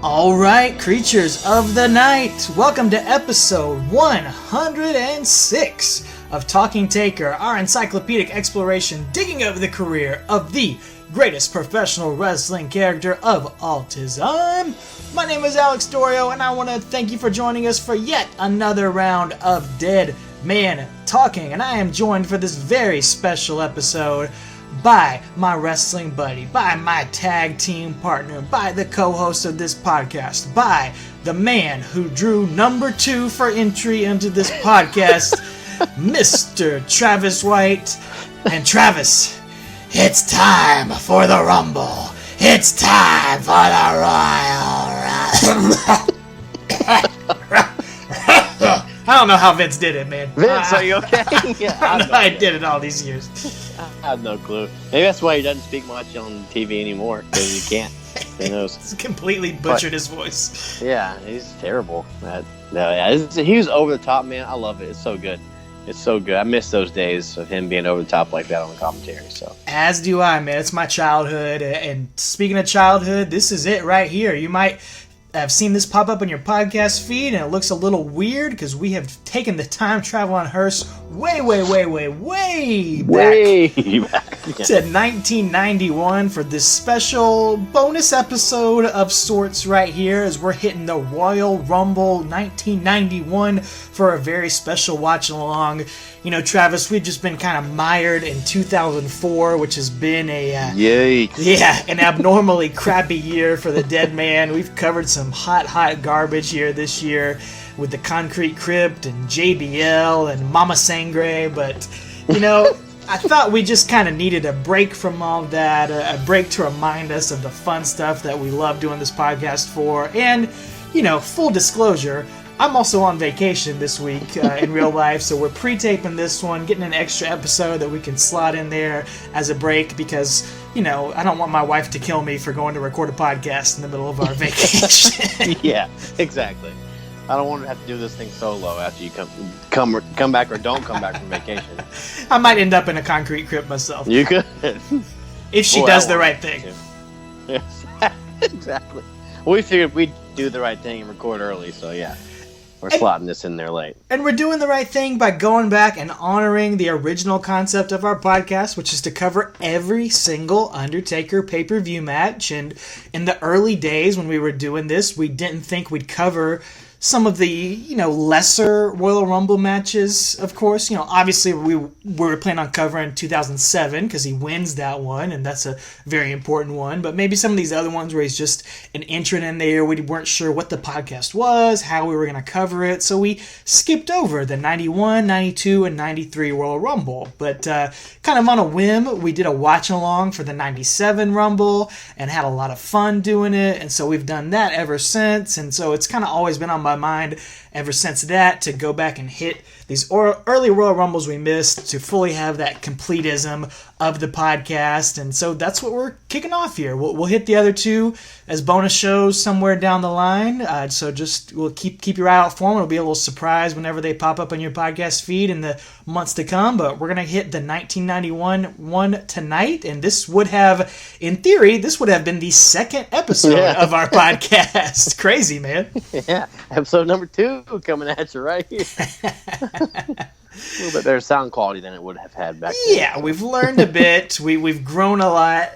Alright, creatures of the night, welcome to episode 106 of Talking Taker, our encyclopedic exploration digging over the career of the greatest professional wrestling character of all time. My name is Alex Dorio, and I want to thank you for joining us for yet another round of Dead Man Talking, and I am joined for this very special episode by my wrestling buddy, by my tag team partner, by the co-host of this podcast, by the man who drew number 2 for entry into this podcast, Mr. Travis White. And Travis, it's time for the Rumble. It's time for the Royal I don't know how Vince did it, man. Vince, are you okay? Yeah, I did it all these years. I have no clue. Maybe that's why he doesn't speak much on TV anymore, because he can't. Who knows? He's completely butchered his voice. Yeah, he's terrible. He was over the top, man. I love it. It's so good. It's so good. I miss those days of him being over the top like that on the commentary. So. As do I, man. It's my childhood. And speaking of childhood, this is it right here. You might have seen this pop up on your podcast feed, and it looks a little weird because we have taken the time travel on hearse way back to 1991 for this special bonus episode of sorts right here, as we're hitting the Royal Rumble 1991 for a very special watch along. You know, Travis, we've just been kind of mired in 2004, which has been an abnormally crappy year for the Dead Man. We've covered some hot garbage here this year with the Concrete Crypt and JBL and Mama Sangre, but, you know, I thought we just kind of needed a break from all that, a break to remind us of the fun stuff that we love doing this podcast for, and, you know, full disclosure, I'm also on vacation this week in real life, so we're pre-taping this one, getting an extra episode that we can slot in there as a break because, you know, I don't want my wife to kill me for going to record a podcast in the middle of our vacation. Yeah, exactly. I don't want to have to do this thing solo after you come back or don't come back from vacation. I might end up in a Concrete Crypt myself. You could. If she does the right thing. Yes, exactly. We figured we'd do the right thing and record early, so yeah. We're slotting this in there late. And we're doing the right thing by going back and honoring the original concept of our podcast, which is to cover every single Undertaker pay-per-view match. And in the early days when we were doing this, we didn't think we'd cover some of the, you know, lesser Royal Rumble matches, of course. You know, obviously we were planning on covering 2007 because he wins that one, and that's a very important one. But maybe some of these other ones where he's just an entrant in there, we weren't sure what the podcast was, how we were going to cover it, so we skipped over the 91, 92, and 93 Royal Rumble. But kind of on a whim, we did a watch-along for the 97 Rumble and had a lot of fun doing it, and so we've done that ever since, and so it's kind of always been on my mind ever since that to go back and hit these early Royal Rumbles we missed to fully have that completism of the podcast, and so that's what we're kicking off here. We'll hit the other two as bonus shows somewhere down the line, so just we'll keep your eye out for them. It'll be a little surprise whenever they pop up on your podcast feed in the months to come, but we're going to hit the 1991 one tonight, and this would have, in theory, been the second episode of our podcast. Crazy, man. Yeah, episode number 2 coming at you right here. A little bit better sound quality than it would have had back then. Yeah, we've learned a bit. We've grown a lot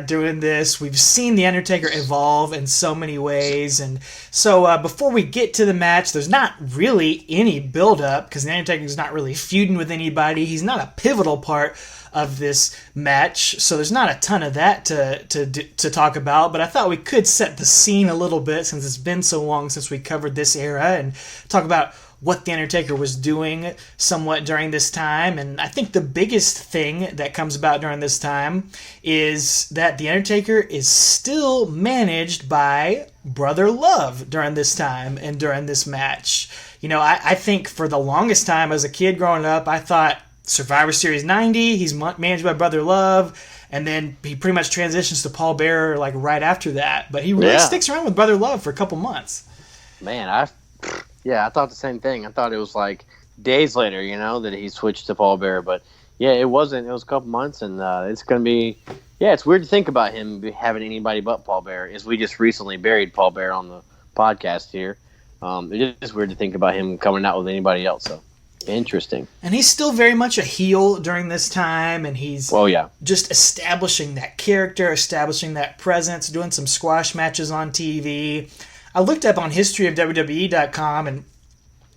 doing this. We've seen The Undertaker evolve in so many ways. And so before we get to the match, there's not really any build-up because The Undertaker's not really feuding with anybody. He's not a pivotal part of this match, so there's not a ton of that to talk about, but I thought we could set the scene a little bit since it's been so long since we covered this era and talk about what The Undertaker was doing somewhat during this time. And I think the biggest thing that comes about during this time is that The Undertaker is still managed by Brother Love during this time and during this match. You know, I think for the longest time as a kid growing up, I thought Survivor Series 90, he's managed by Brother Love, and then he pretty much transitions to Paul Bearer like right after that. But he really sticks around with Brother Love for a couple months. Man, I thought the same thing. I thought it was like days later, you know, that he switched to Paul Bearer. But Yeah, it wasn't. It was a couple months, and it's going to be. Yeah, it's weird to think about him having anybody but Paul Bearer. As we just recently buried Paul Bearer on the podcast here, it's just weird to think about him coming out with anybody else. So interesting. And he's still very much a heel during this time, and he's just establishing that character, establishing that presence, doing some squash matches on TV. I looked up on historyofwwe.com, and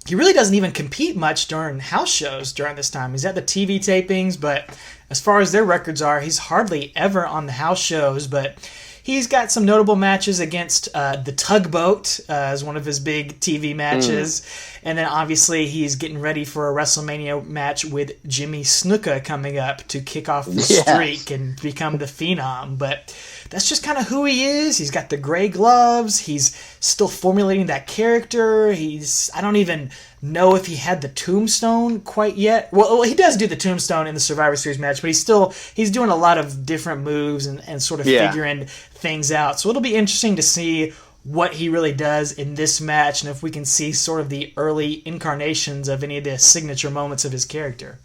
he really doesn't even compete much during house shows during this time. He's at the TV tapings, but as far as their records are, he's hardly ever on the house shows. But he's got some notable matches against the Tugboat as one of his big TV matches. And then obviously he's getting ready for a WrestleMania match with Jimmy Snuka coming up to kick off the streak and become the Phenom. But that's just kind of who he is. He's got the gray gloves. He's still formulating that character. I don't even know if he had the tombstone quite yet. Well, he does do the tombstone in the Survivor Series match, but he's doing a lot of different moves and sort of figuring things out. So it'll be interesting to see what he really does in this match, and if we can see sort of the early incarnations of any of the signature moments of his character.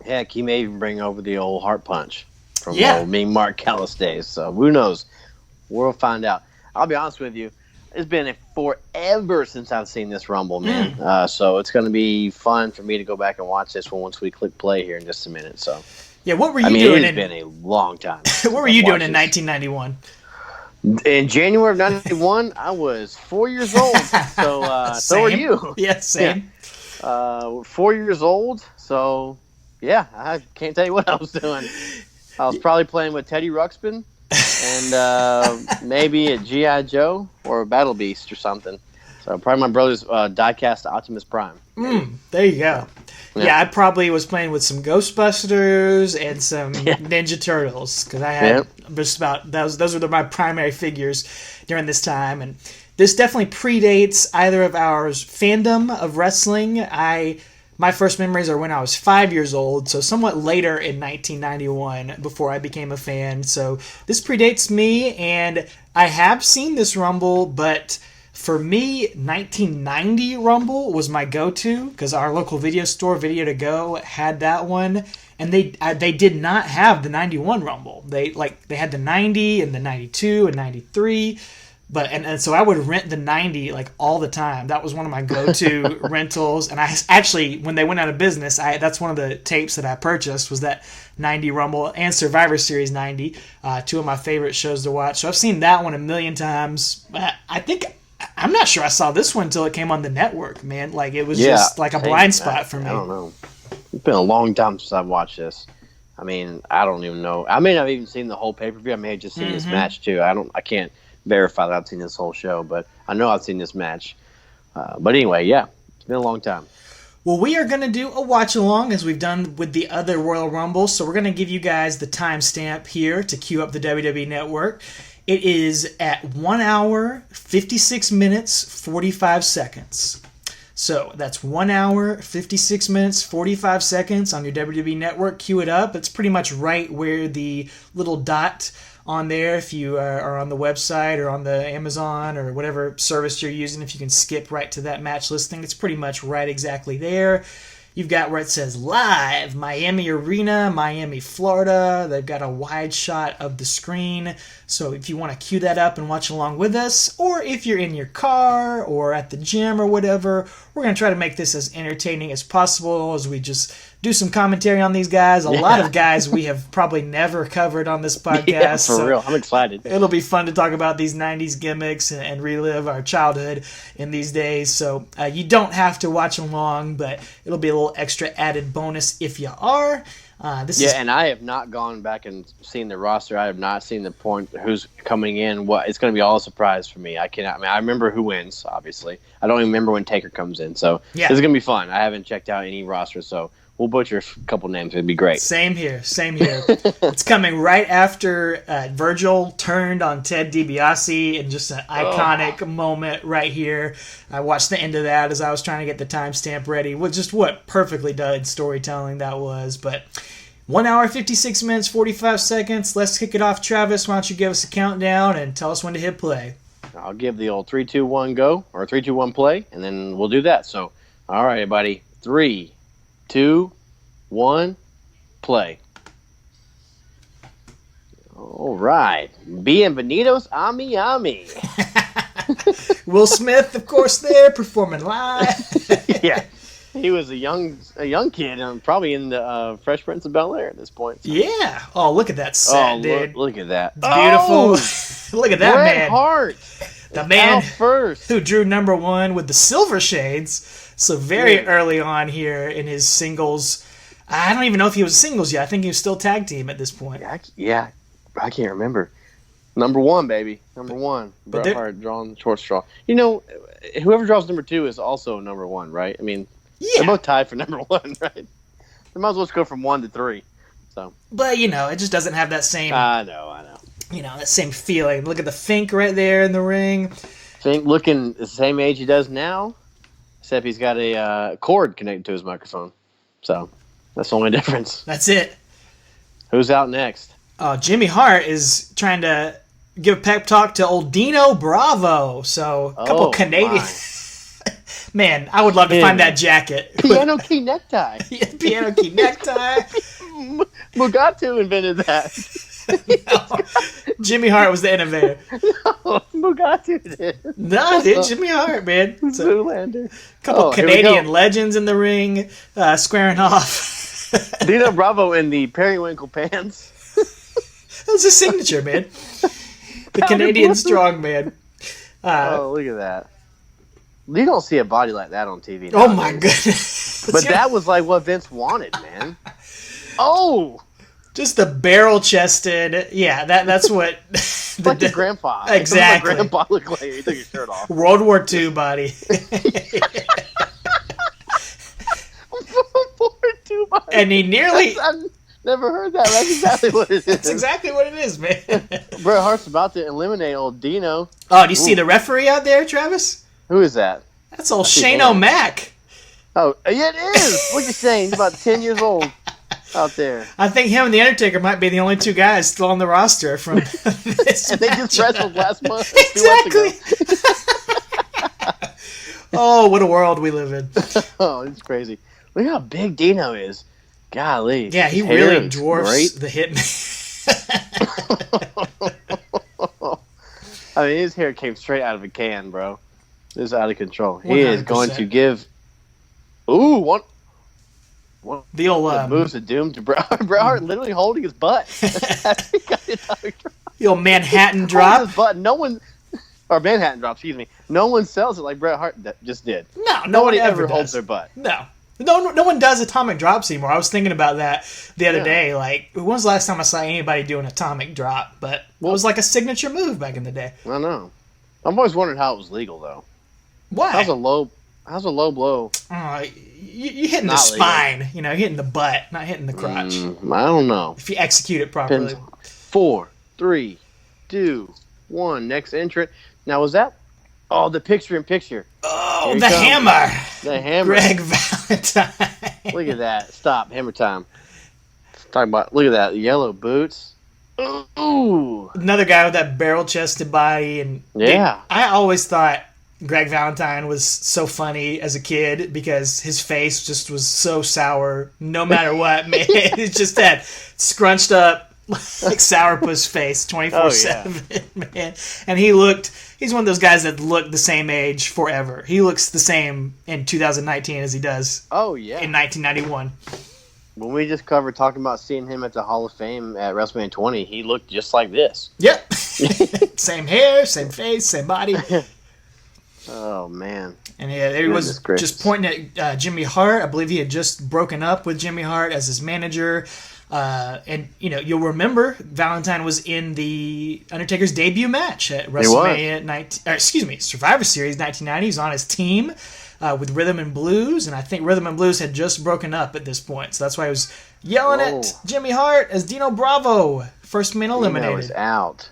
Heck, he may even bring over the old heart punch from old Mean Mark Callis days. So who knows? We'll find out. I'll be honest with you. It's been forever since I've seen this Rumble, man. So it's going to be fun for me to go back and watch this one once we click play here in just a minute. So yeah, what were you doing? It's been a long time. What were you doing in 1991? In January of 91, I was 4 years old. So so are you. Yeah, same. 4 years old. So yeah, I can't tell you what I was doing. I was probably playing with Teddy Ruxpin and maybe a G.I. Joe or a Battle Beast or something. So probably my brother's die-cast Optimus Prime. There you go. Yeah, I probably was playing with some Ghostbusters and some Ninja Turtles because I had just about those were my primary figures during this time. And this definitely predates either of our fandom of wrestling. My first memories are when I was 5 years old, so somewhat later in 1991 before I became a fan. So this predates me, and I have seen this Rumble, but for me, 1990 Rumble was my go-to because our local video store, Video to Go, had that one, and they did not have the 91 Rumble. They had the 90 and the 92 and 93. But and so I would rent the 90 like all the time. That was one of my go-to rentals. And I actually, when they went out of business, that's one of the tapes that I purchased was that 90 Rumble and Survivor Series 90, two of my favorite shows to watch. So I've seen that one a million times. I'm not sure I saw this one until it came on the network, man. Like it was just like a blind spot for me. I don't know. It's been a long time since I've watched this. I mean, I don't even know. I may not have even seen the whole pay-per-view. I may have just seen this match too. I can't verify that I've seen this whole show, but I know I've seen this match. But anyway, it's been a long time. Well, we are going to do a watch-along as we've done with the other Royal Rumbles, so we're going to give you guys the timestamp here to queue up the WWE Network. It is at 1 hour, 56 minutes, 45 seconds. So that's 1 hour, 56 minutes, 45 seconds on your WWE Network. Queue it up. It's pretty much right where the little dot on there, if you are on the website or on the Amazon or whatever service you're using, if you can skip right to that match listing, it's pretty much right exactly there. You've got where it says live, Miami Arena, Miami, Florida. They've got a wide shot of the screen. So if you want to cue that up and watch along with us, or if you're in your car or at the gym or whatever, we're going to try to make this as entertaining as possible as we just do some commentary on these guys. A lot of guys we have probably never covered on this podcast. Yeah, for real. I'm excited. It'll be fun to talk about these 90s gimmicks and relive our childhood in these days. So you don't have to watch along, but it'll be a little extra added bonus if you are. And I have not gone back and seen the roster. I have not seen the point who's coming in. It's going to be all a surprise for me. I remember who wins, obviously. I don't even remember when Taker comes in. So this is going to be fun. I haven't checked out any roster, so we'll butcher a couple names. It'd be great. Same here. It's coming right after Virgil turned on Ted DiBiase in just an iconic moment right here. I watched the end of that as I was trying to get the timestamp ready. Just what perfectly done storytelling that was. But 1 hour, 56 minutes, 45 seconds. Let's kick it off. Travis, why don't you give us a countdown and tell us when to hit play? I'll give the old 3, 2, 1 go, or 3, 2, 1 play, and then we'll do that. So, all right, everybody. 3, 2, 1, play. All right. Bienvenidos a Miami. Will Smith, of course, there performing live. Yeah. He was a young kid, probably in the Fresh Prince of Bel-Air at this point. So. Yeah. Oh, look at that set, dude. Look at that. It's beautiful. Look at that Bret man. Hart. The man first. who drew number 1 with the Silver Shades. So very early on here in his singles. I don't even know if he was singles yet. I think he was still tag team at this point. Yeah. I can't remember. Number 1, baby. Number 1. Bret Hart drawing the short straw. You know, whoever draws number 2 is also number 1, right? I mean, they're both tied for number 1, right? They might as well just go from 1 to 3. So, but it just doesn't have that same. I know. That same feeling. Look at the Fink right there in the ring. Fink looking the same age he does now, except he's got a cord connected to his microphone. So that's the only difference. That's it. Who's out next? Jimmy Hart is trying to give a pep talk to old Dino Bravo. So a couple Canadian. Man, I would love to find that jacket. Piano key necktie. Piano key necktie. Mugatu invented that. No. Jimmy Hart was the innovator. No, Mugatu did. No, dude, Jimmy Hart, man. Zoolander. Couple Canadian legends in the ring, squaring off. Dino Bravo in the periwinkle pants. That's his signature, man. The Canadian strongman. Look at that. You don't see a body like that on TV. Oh, my goodness. But that was like what Vince wanted, man. Oh! Just the barrel-chested. Yeah, that's what... like your grandpa. Exactly. Like grandpa looked like he took his shirt off. World War II body. World War II body. And he nearly... I've never heard that. That's exactly what it is. That's exactly what it is, man. Bret Hart's about to eliminate old Dino. Oh, do you see the referee out there, Travis? Who is that? That's old Shane O'Mac. Oh, yeah, it is. What you saying? He's about 10 years old out there. I think him and The Undertaker might be the only two guys still on the roster from this And they just wrestled last month. Exactly. Oh, what a world we live in. Oh, it's crazy. Look how big Dino is. Golly. Yeah, he really dwarfs the Hitman. I mean, his hair came straight out of a can, bro. This is out of control. He is going to give... Ooh, one the old moves of doom to Bret Hart. Bret Hart literally holding his butt. The old Manhattan drop. His butt. No one... Or Manhattan drop, excuse me. No one sells it like Bret Hart just did. No, nobody ever holds their butt. No, no one does atomic drops anymore. I was thinking about that the other day. Like, when was the last time I saw anybody do an atomic drop? But it was like a signature move back in the day. I know. I've always wondered how it was legal, though. Why? How's a low blow? You're hitting the spine. You're hitting the butt, not hitting the crotch. I don't know. If you execute it properly. 4, 3, 2, 1. Next entrant. Now, was that... Oh, the picture-in-picture. Oh, the hammer. The hammer. Greg Valentine. Look at that. Stop. Hammer time. Talking about... Look at that. Yellow boots. Ooh. Another guy with that barrel-chested body. And yeah. I always thought Greg Valentine was so funny as a kid because his face just was so sour no matter what, man. It's just that scrunched up, like sourpuss face 24/7, man. And he's one of those guys that look the same age forever. He looks the same in 2019 as he does in 1991. When we just covered talking about seeing him at the Hall of Fame at WrestleMania 20, he looked just like this. Yep. Same hair, same face, same body. Oh, man. And he was just pointing at Jimmy Hart. I believe he had just broken up with Jimmy Hart as his manager. And you'll remember Valentine was in the Undertaker's debut match at WrestleMania Survivor Series 1990. He was on his team with Rhythm and Blues, and I think Rhythm and Blues had just broken up at this point, so that's why he was yelling at Jimmy Hart as Dino Bravo, first man eliminated. Dino was out.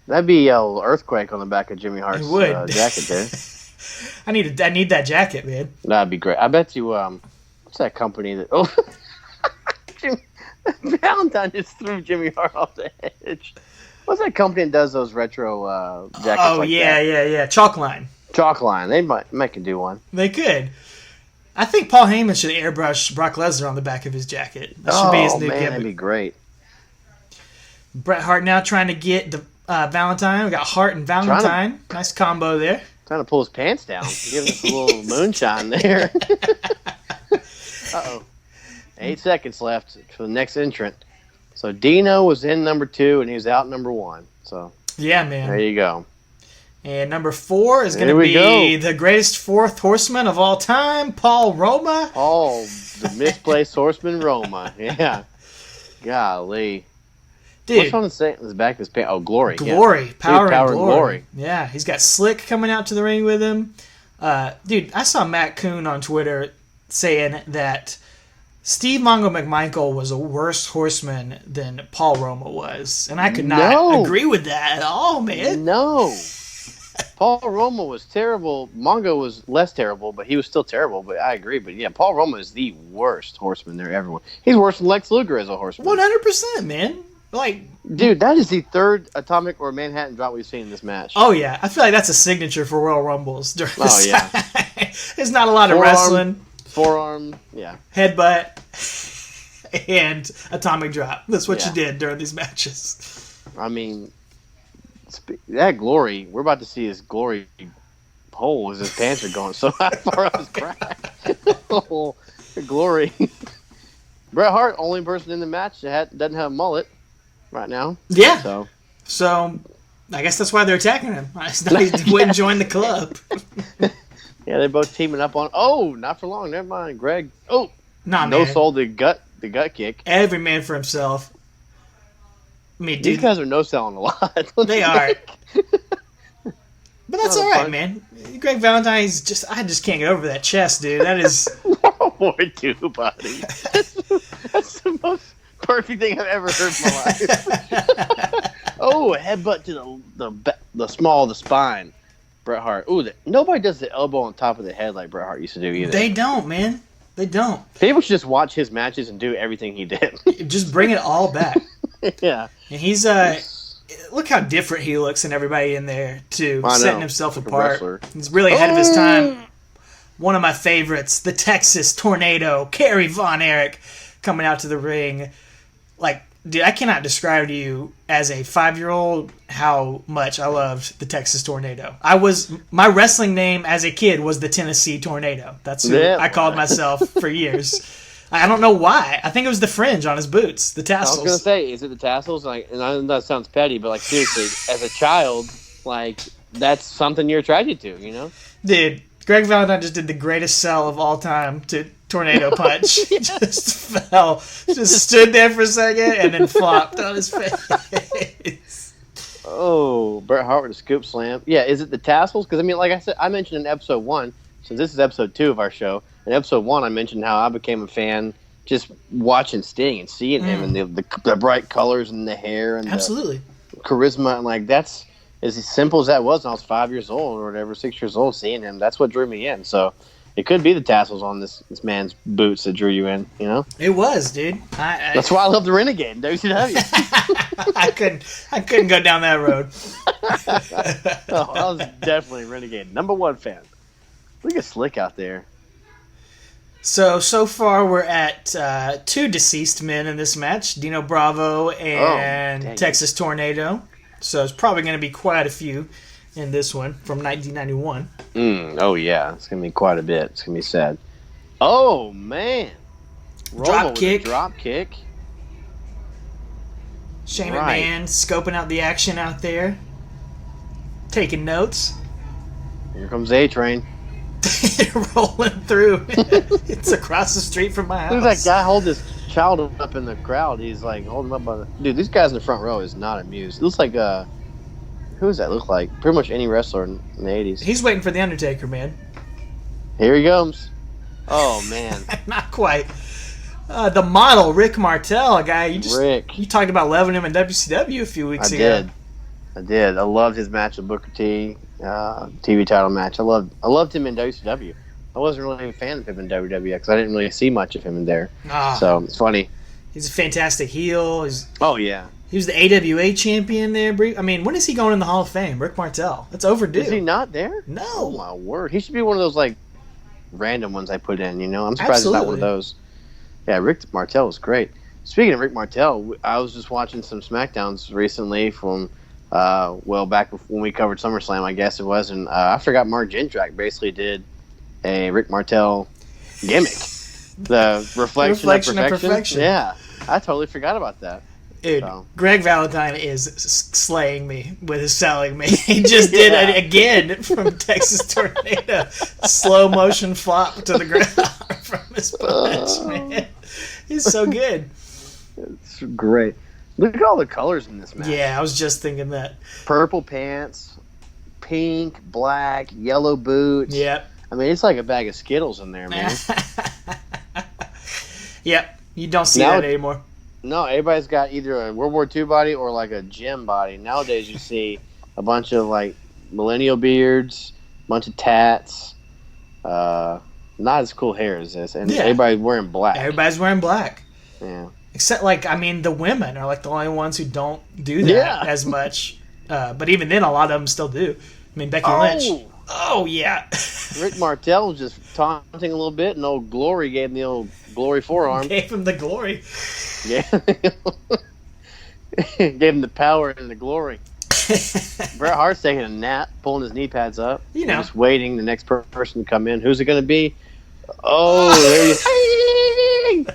That'd be a earthquake on the back of Jimmy Hart's jacket there. I need that jacket, man. That'd be great. I bet you. What's that company that? Oh. Valentine just threw Jimmy Hart off the edge. What's that company that does those retro jackets? Oh, like yeah. Chalkline. Chalkline. They might could do one. They could. I think Paul Heyman should airbrush Brock Lesnar on the back of his jacket. That should be his new gimmick. That'd be great. Bret Hart now trying to get the Valentine. We got Hart and Valentine. Nice combo there. Trying to pull his pants down. Giving us a little moonshine there. Uh-oh. 8 seconds left for the next entrant. So Dino was in number 2 and he was out number 1. So yeah, man. There you go. And number 4 is going to be the greatest fourth horseman of all time, Paul Roma. Oh, the misplaced horseman Roma. Yeah. Golly. Dude. What's on the back of his pants? Oh, Glory. Glory. Yeah. Power, Dude, and glory. Glory. Yeah, he's got Slick coming out to the ring with him. Dude, I saw Matt Coon on Twitter saying that Steve Mongo McMichael was a worse horseman than Paul Roma was. And I could not agree with that at all, man. No. Paul Roma was terrible. Mongo was less terrible, but he was still terrible. But I agree. But yeah, Paul Roma is the worst horseman there ever was. He's worse than Lex Luger as a horseman. 100%, man. Like, dude, that is the third atomic or Manhattan drop we've seen in this match. Oh yeah, I feel like that's a signature for Royal Rumbles during this yeah. There's not a lot of wrestling. Forearm, yeah. Headbutt and atomic drop. That's what you did during these matches. I mean, that Glory, we're about to see his Glory hole as his pants are going so far up his crack. Oh, Glory. Bret Hart, only person in the match that doesn't have a mullet right now. Yeah. So I guess that's why they're attacking him. He wouldn't join the club. Yeah, they're both teaming up on. Oh, not for long. Never mind, Greg. Oh, nah, no man. sold the gut kick. Every man for himself. I mean, these guys are no selling a lot. They are. But that's all right, man. Greg Valentine's I just can't get over that chest, dude. That is. World War II, buddy. That's the most perfect thing I've ever heard in my life. Oh, a headbutt to the spine. Bret Hart. Ooh, nobody does the elbow on top of the head like Bret Hart used to do either. They don't, man. They don't. People should just watch his matches and do everything he did. Just bring it all back. Yeah. And he's look how different he looks than everybody in there too, setting himself apart. He's really ahead of his time. One of my favorites, the Texas Tornado, Kerry Von Erich, coming out to the ring. Like, dude, I cannot describe to you as a 5-year-old how much I loved the Texas Tornado. My wrestling name as a kid was the Tennessee Tornado. That's who I called myself for years. I don't know why. I think it was the fringe on his boots, the tassels. I was gonna say, is it the tassels? Like, and I know that sounds petty, but like seriously, as a child, like that's something you're attracted to, you know? Dude, Greg Valentine just did the greatest sell of all time to Tornado Punch. Just fell, just stood there for a second, and then flopped on his face. Oh, Bret Hart with a scoop slam. Yeah, is it the tassels? Because I mean, like I said, I mentioned in episode 1, since this is episode 2 of our show. In episode 1, I mentioned how I became a fan just watching Sting and seeing him and the bright colors and the hair and the charisma. And like, that's as simple as that was when I was 5 years old or whatever, 6 years old, seeing him. That's what drew me in. So it could be the tassels on this man's boots that drew you in, you know? It was, dude. That's why I love the Renegade in WCW. I couldn't go down that road. I was definitely Renegade. Number 1 fan. Look at Slick out there. So far we're at 2 deceased men in this match, Dino Bravo and Texas Tornado. So it's probably going to be quite a few in this one from 1991. Oh, yeah. It's going to be quite a bit. It's going to be sad. Oh, man. Drop kick. Drop kick. Shane McMahon scoping out the action out there. Taking notes. Here comes A-Train. Rolling through. It's across the street from my house. Look at that guy hold this child up in the crowd. He's like holding him up by the... Dude, these guys in the front row is not amused. It looks like who does that look like? Pretty much any wrestler in the 80s. He's waiting for the Undertaker, man. Here he comes. Oh, man. Not quite. The model, Rick Martel, a guy you talked about loving him in WCW a few weeks ago. I did. I loved his match with Booker T. TV title match. I loved him in WCW. I wasn't really a fan of him in WWE because I didn't really see much of him in there. So it's funny. He's a fantastic heel. Oh yeah. He was the AWA champion there. I mean, when is he going in the Hall of Fame? Rick Martel. It's overdue. Is he not there? No. Oh my word. He should be one of those like random ones I put in. You know, I'm surprised it's not one of those. Yeah, Rick Martel was great. Speaking of Rick Martel, I was just watching some SmackDowns recently from, back when we covered SummerSlam, I guess it was, and I forgot Mark Jindrak basically did a Rick Martel gimmick. The reflection of perfection. Yeah, I totally forgot about that. Dude, so. Greg Valentine is slaying me with his selling me. He just did it again from Texas Tornado. Slow motion flop to the ground from his punch, man. He's so good. It's great. Look at all the colors in this match. Yeah, I was just thinking that. Purple pants, pink, black, yellow boots. Yep. I mean, it's like a bag of Skittles in there, man. Yep. You don't see that anymore. No, everybody's got either a World War II body or like a gym body. Nowadays, you see a bunch of like millennial beards, a bunch of tats, not as cool hair as this, and everybody's wearing black. Everybody's wearing black. Yeah. Except, like, I mean, the women are like the only ones who don't do that as much. But even then, a lot of them still do. I mean, Becky Lynch. Oh, yeah. Rick Martel was just taunting a little bit, and old Glory gave him the old Glory forearm. Gave him the glory. Yeah. Gave him the power and the glory. Bret Hart's taking a nap, pulling his knee pads up. You know. Just waiting the next person to come in. Who's it going to be? Oh, there you go.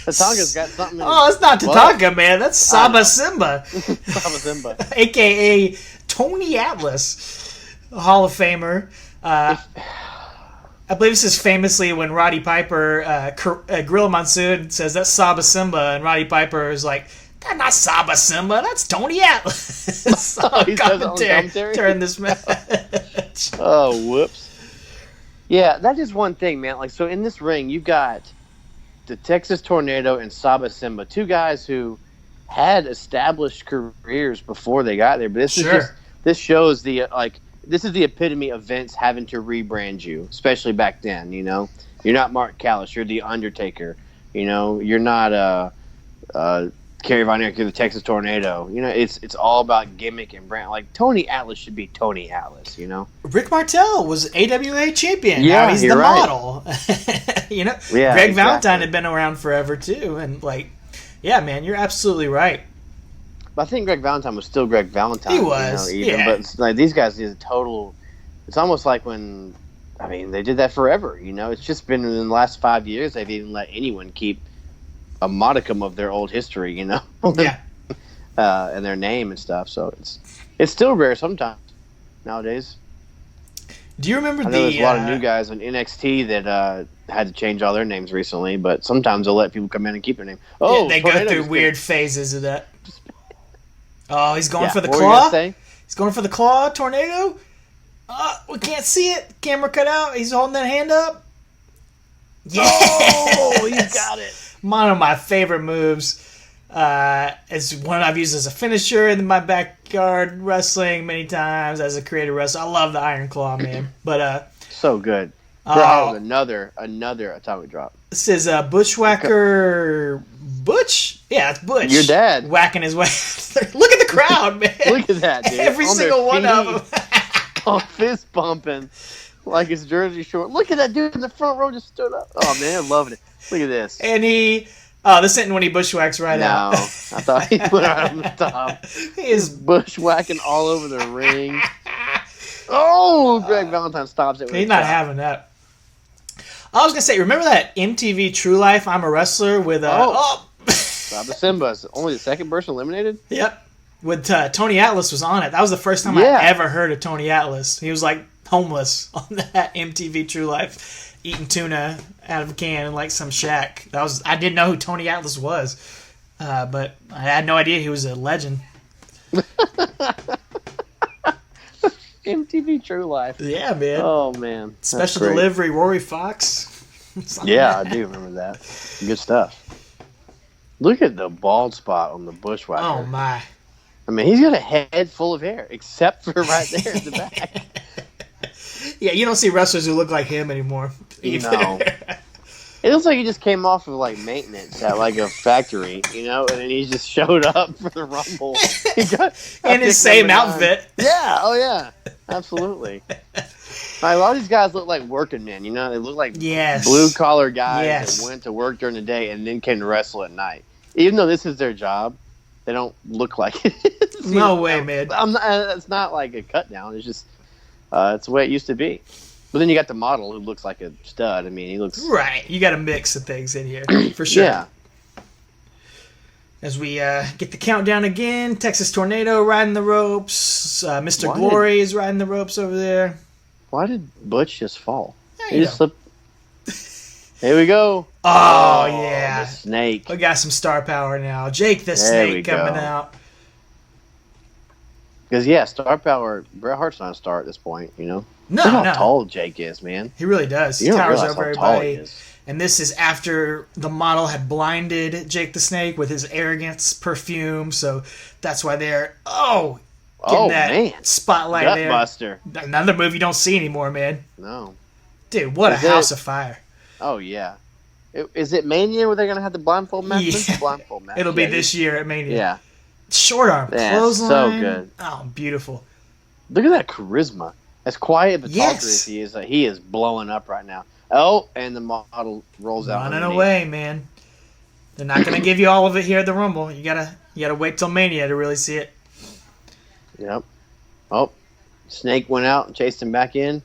Tatanka's got something. Oh, it's not Tatanka, man. That's Saba Simba. Saba Simba. A.K.A. Tony Atlas, Hall of Famer. I believe this is famously when Roddy Piper, Gorilla Monsoon says that's Saba Simba, and Roddy Piper is like, that's not Saba Simba, that's Tony Atlas. Commentary during this match. Oh, whoops. Yeah, that is one thing, man. Like, so in this ring, you've got the Texas Tornado and Saba Simba, two guys who had established careers before they got there. But this is just, this shows the this is the epitome of Vince having to rebrand you, especially back then. You know, you're not Mark Callis, you're the Undertaker. You know, you're not Kerry Von Erich, you're the Texas Tornado. You know, it's all about gimmick and brand. Like Tony Atlas should be Tony Atlas. You know, Rick Martel was AWA champion. Yeah, now he's the model. You know, Greg Valentine had been around forever too, and like, yeah, man, you're absolutely right. But I think Greg Valentine was still Greg Valentine. He was, But it's like these guys did a total. It's almost like when, I mean, they did that forever. You know, it's just been in the last 5 years they've even let anyone keep a modicum of their old history. You know, and their name and stuff. So it's still rare sometimes nowadays. Do you remember there's a lot of new guys on NXT that had to change all their names recently, but sometimes they'll let people come in and keep their name. Oh, they go through weird phases of that. Oh, he's going for the claw. He's going for the claw, Tornado. We can't see it. Camera cut out. He's holding that hand up. Yes! Oh, he got it. One of my favorite moves. It's one I've used as a finisher in my backyard wrestling many times as a creative wrestler. I love the Iron Claw, man. But so good. Another atomic drop. This is Bushwhacker Butch. Yeah, it's Butch. Your dad whacking his way. Look at the crowd, man. Look at that, dude. Every single one of them. All fist bumping like his Jersey Shore. Look at that dude in the front row just stood up. Oh man, I'm loving it. Look at this. And this isn't when he bushwhacks out. No, I thought he put it right on the top. He is bushwhacking all over the ring. Oh, Greg Valentine stops it. He's not having that. I was gonna say, remember that MTV True Life I'm a Wrestler with Saba Simba, only the second person eliminated? Yep. With Tony Atlas was on it. That was the first time I ever heard of Tony Atlas. He was like homeless on that MTV True Life, eating tuna out of a can in like some shack. I didn't know who Tony Atlas was, but I had no idea he was a legend. MTV True Life. Yeah, man. Oh, man. Special delivery, Rory Fox. Yeah, I do remember that. Good stuff. Look at the bald spot on the Bushwhacker. Oh, my. I mean, he's got a head full of hair, except for right there at the back. Yeah, you don't see wrestlers who look like him anymore. No. It looks like he just came off of like maintenance at like a factory, you know, and then he just showed up for the Rumble. He got in his same outfit. Yeah, oh yeah, absolutely. Like, a lot of these guys look like working men. You know, they look like Yes. blue collar guys Yes. that went to work during the day and then came to wrestle at night. Even though this is their job, they don't look like it. No way, man. It's not like a cut down. It's just it's the way it used to be. But then you got the model who looks like a stud. I mean, he looks right. You got a mix of things in here for sure. Yeah. As we get the countdown again, Texas Tornado riding the ropes. Mr. Glory is riding the ropes over there. Why did Butch just fall? He just slipped. Here we go. Oh, yeah. The snake. We got some star power now. Jake the Snake coming out. Because, star power, Bret Hart's not a star at this point, you know? No, Look how tall Jake is, man. He really does. He towers over everybody. And this is after the model had blinded Jake the Snake with his arrogance perfume. So that's why they're, getting that spotlight there. Gutbuster. Another move you don't see anymore, man. No. Dude, what a house of fire. Oh, yeah. Is it Mania where they're going to have the blindfold match? Yeah. The blindfold match? It'll be this year at Mania. Yeah. Short arm clothesline. So good. Oh, beautiful. Look at that charisma. As quiet but talker as he is blowing up right now. Oh, and the model rolls out. Running away, man. They're not going to give you all of it here at the Rumble. You gotta wait till Mania to really see it. Yep. Oh, Snake went out and chased him back in.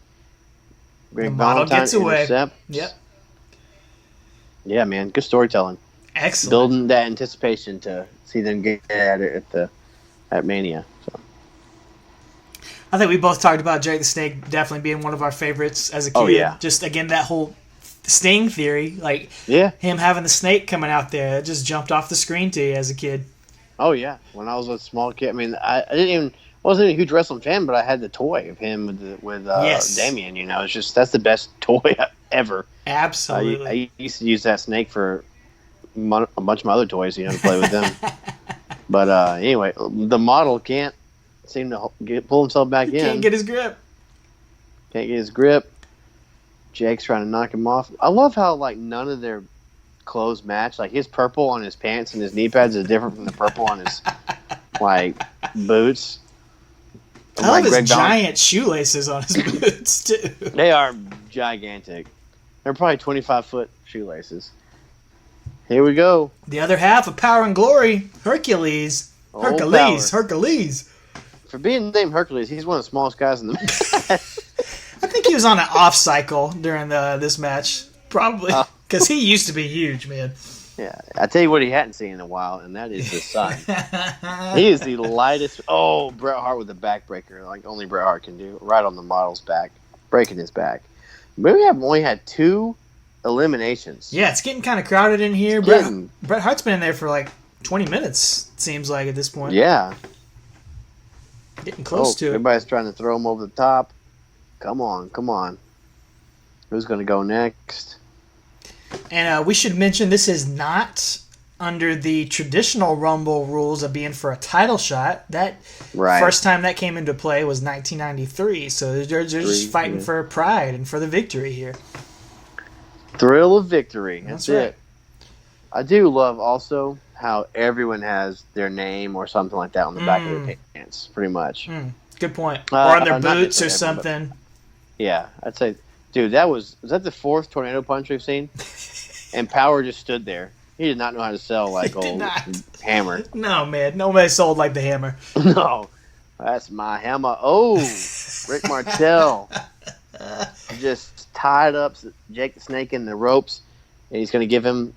Greg the model Valentine gets away. Intercepts. Yep. Yeah, man. Good storytelling. Excellent. Building that anticipation to see them get at it at Mania. So. I think we both talked about Jake the Snake definitely being one of our favorites as a kid. Oh, yeah. Just, again, that whole Sting theory. Like, him having the snake coming out there, it just jumped off the screen to you as a kid. Oh, yeah. When I was a small kid, I mean, I wasn't a huge wrestling fan, but I had the toy of him with Damien, you know. It's just, that's the best toy ever. Absolutely. I used to use that snake for a bunch of my other toys, you know, to play with them. But anyway, the model can't seem to pull himself back in. Can't get his grip. Jake's trying to knock him off. I love how, like, none of their clothes match. Like, his purple on his pants and his knee pads is different from the purple on his, like, boots. I love his giant shoelaces on his boots, too. They are gigantic. They're probably 25-foot shoelaces. Here we go. The other half of Power and Glory, Hercules. Hercules. For being named Hercules, he's one of the smallest guys in the match. I think he was on an off cycle during this match, probably, because he used to be huge, man. Yeah, I tell you what he hadn't seen in a while, and that is the sun. He is the lightest. Oh, Bret Hart with a backbreaker, like only Bret Hart can do, right on the model's back, breaking his back. But we have only had 2 eliminations. Yeah, it's getting kind of crowded in here. Bret Hart's been in there for like 20 minutes, it seems like, at this point. Yeah. Getting close to it. Everybody's trying to throw him over the top. Come on. Who's going to go next? And we should mention this is not under the traditional Rumble rules of being for a title shot. That first time that came into play was 1993. So they're just fighting for pride and for the victory here. Thrill of victory. That's right. It. I do love also how everyone has their name or something like that on the back of their pants, pretty much. Good point. Or on their boots or something. Yeah, I'd say, dude, was that the 4th tornado punch we've seen? And Power just stood there. He did not know how to sell like old hammer. No, man. Nobody sold like the hammer. No. That's my hammer. Oh, Rick Martel. Just tied up Jake the Snake in the ropes. And he's going to give him,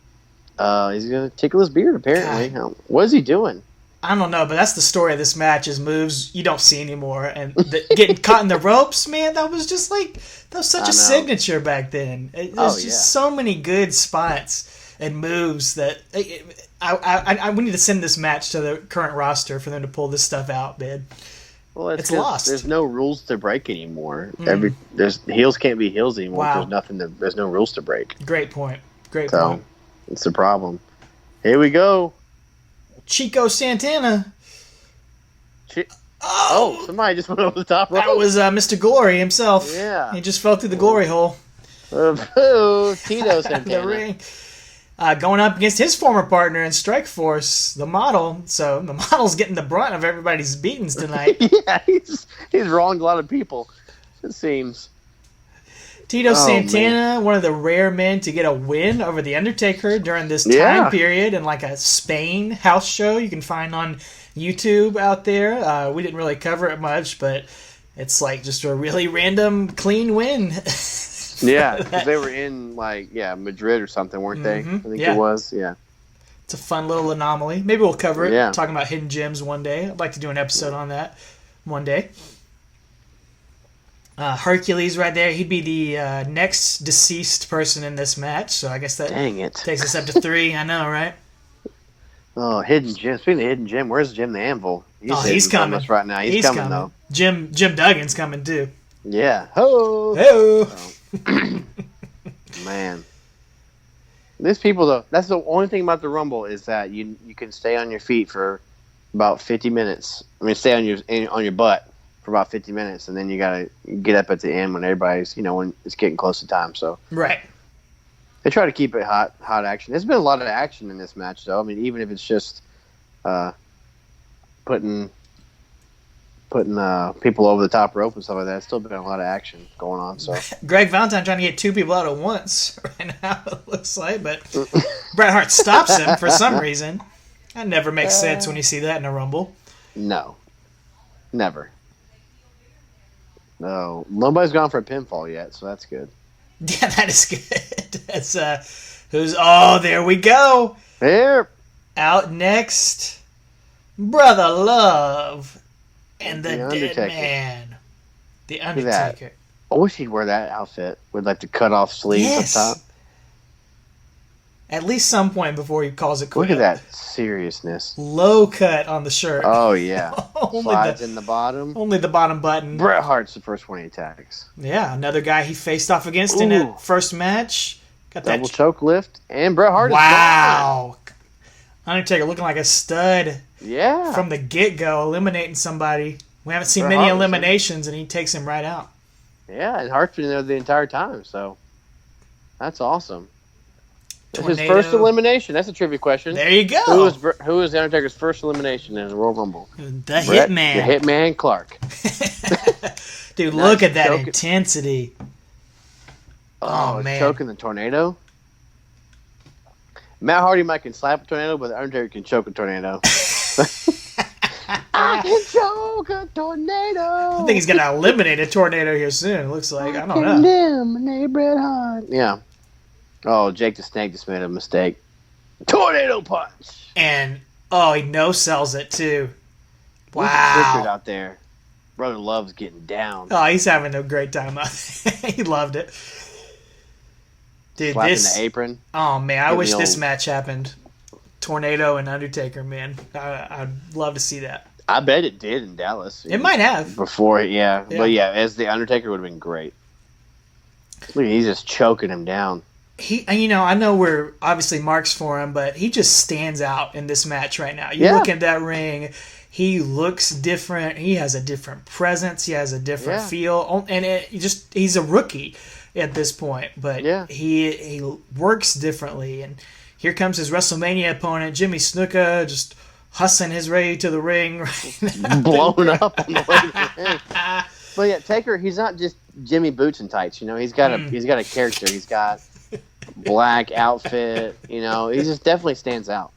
he's going to tickle his beard, apparently. God. What is he doing? I don't know, but that's the story of this match is moves you don't see anymore. And getting caught in the ropes, man, that was just like, that was such a signature back then. There's just so many good spots and moves that we need to send this match to the current roster for them to pull this stuff out, man. Well, it's lost. There's no rules to break anymore. Heels can't be heels anymore. Wow. There's no rules to break. Great point. So, it's the problem. Here we go. Chico Santana. Somebody just went over the top rope. That was Mr. Glory himself. Yeah. He just fell through the glory hole. Tito Santana. The ring. Going up against his former partner in Strikeforce, the model. So the model's getting the brunt of everybody's beatings tonight. Yeah, he's wronged a lot of people, it seems. Tito Santana, one of the rare men to get a win over The Undertaker during this time Yeah. period in like a Spain house show you can find on YouTube out there. We didn't really cover it much, but it's like just a really random, clean win. Yeah, because they were in Madrid or something, weren't they? I think it was. Yeah. It's a fun little anomaly. Maybe we'll cover it. Yeah. Talking about hidden gems one day. I'd like to do an episode on that one day. Hercules right there. He'd be the next deceased person in this match. So I guess that Dang it. takes us up to 3. I know, right? Oh, hidden gem. Speaking of hidden gem, where's Jim the Anvil? He's coming right now. He's coming though. Jim Duggan's coming too. Yeah. Ho. Hey. Man. These people though, that's the only thing about the Rumble is that you can stay on your feet for about 50 minutes. I mean, stay on your butt for about 50 minutes, and then you gotta get up at the end when everybody's when it's getting close to time. So right. They try to keep it hot action. There's been a lot of action in this match, though. I mean, even if it's just putting people over the top rope and stuff like that, it's still been a lot of action going on. So Greg Valentine trying to get 2 people out at once right now, it looks like, but Bret Hart stops him for some reason. That never makes sense when you see that in a Rumble. No. Never. No. Nobody's gone for a pinfall yet, so that's good. Yeah, that is good. That's there we go. Here. Out next, Brother Love and the Dead Man. The Undertaker. I wish he'd wear that outfit with like the cut off sleeves up top. At least some point before he calls it quits. Look at that seriousness. Low cut on the shirt. Oh yeah. Slides in the bottom. Only the bottom button. Bret Hart's the first one he attacks. Yeah, another guy he faced off against in that first match. Got double choke lift, and Bret Hart is wow. Undertaker looking like a stud. Yeah. From the get-go, eliminating somebody. We haven't seen many eliminations, and he takes him right out. Yeah, and Hart's been there the entire time, so that's awesome. It's his Tornado. first elimination. That's a trivia question. There you go. Who was the Undertaker's first elimination in the Royal Rumble? The Hitman. The Hitman Clark. Dude, look at that intensity. Oh man. Choking the tornado. Matt Hardy might can slap a tornado, but the Undertaker can choke a tornado. I can choke a tornado. I think he's going to eliminate a tornado here soon. Looks like. I don't know. Eliminate Bret Hart. Yeah. Oh, Jake the Snake just made a mistake. Tornado punch. And, he no-sells it, too. Wow. Richard out there. Brother Love's getting down. Oh, he's having a great time out there. He loved it. Dude, slapping the apron. Oh, man, I wish this match happened. Tornado and Undertaker, man. I'd love to see that. I bet it did in Dallas. It might have. Before, yeah. But yeah, as the Undertaker would have been great. Look, he's just choking him down. I know we're obviously marks for him, but he just stands out in this match right now. You look at that ring, he looks different. He has a different presence. He has a different feel, and he's a rookie at this point, but he works differently. And here comes his WrestleMania opponent, Jimmy Snuka, just hustling his way to the ring, blowing up on the way to the ring. But yeah, Taker, he's not just Jimmy Boots and Tights. He's got a character. He's got black outfit. He just definitely stands out.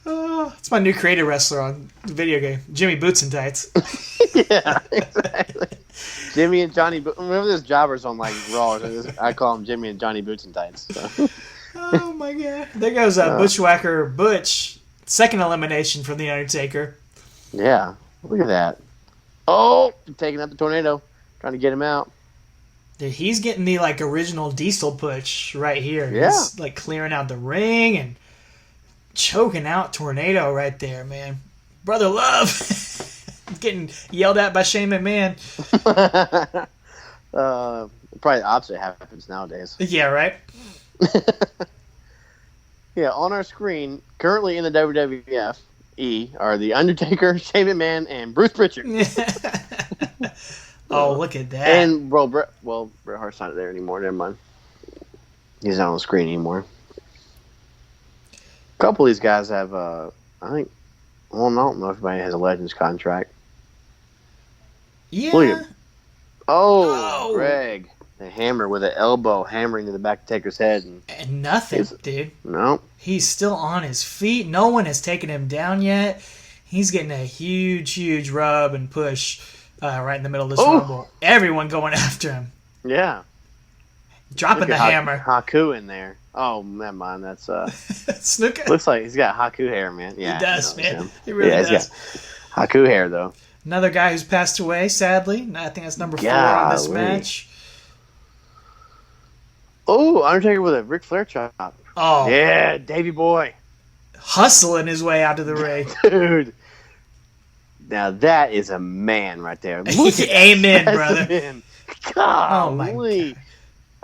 It's my new creative wrestler on the video game, Jimmy Boots and Tights. Yeah, exactly. Jimmy and Johnny. Remember those jobbers on like Raw? I call them Jimmy and Johnny Boots and Tights. So. Oh my god! There goes Bushwhacker Butch. Second elimination from the Undertaker. Yeah, look at that. Oh, taking out the tornado, trying to get him out. Dude, he's getting the original Diesel push right here. Yeah. He's clearing out the ring and choking out Tornado right there, man. Brother Love getting yelled at by Shane McMahon. Probably the opposite happens nowadays. Yeah, right? Yeah, on our screen, currently in the WWF, are The Undertaker, Shane McMahon, and Bruce Pritchard. Oh, look at that. And, Bret Hart's not there anymore. Never mind. He's not on the screen anymore. A couple of these guys have, I don't know if anybody has a Legends contract. Yeah. Oh, Greg. The hammer with an elbow hammering to the back of Taker's head. And nothing, dude. No. He's still on his feet. No one has taken him down yet. He's getting a huge, huge rub and push right in the middle of this rumble. Everyone going after him. Yeah. Dropping the hammer. Haku in there. Oh, never mind. That's Snuka. Looks like he's got Haku hair, man. Yeah, he does, man. He really does. He's got Haku hair, though. Another guy who's passed away, sadly. I think that's number 4 on this match. Oh, Undertaker with a Ric Flair chop. Oh. Yeah, Davey Boy. Hustling his way out of the ring. Dude. Now that is a man right there. Amen, brother. God, oh my God.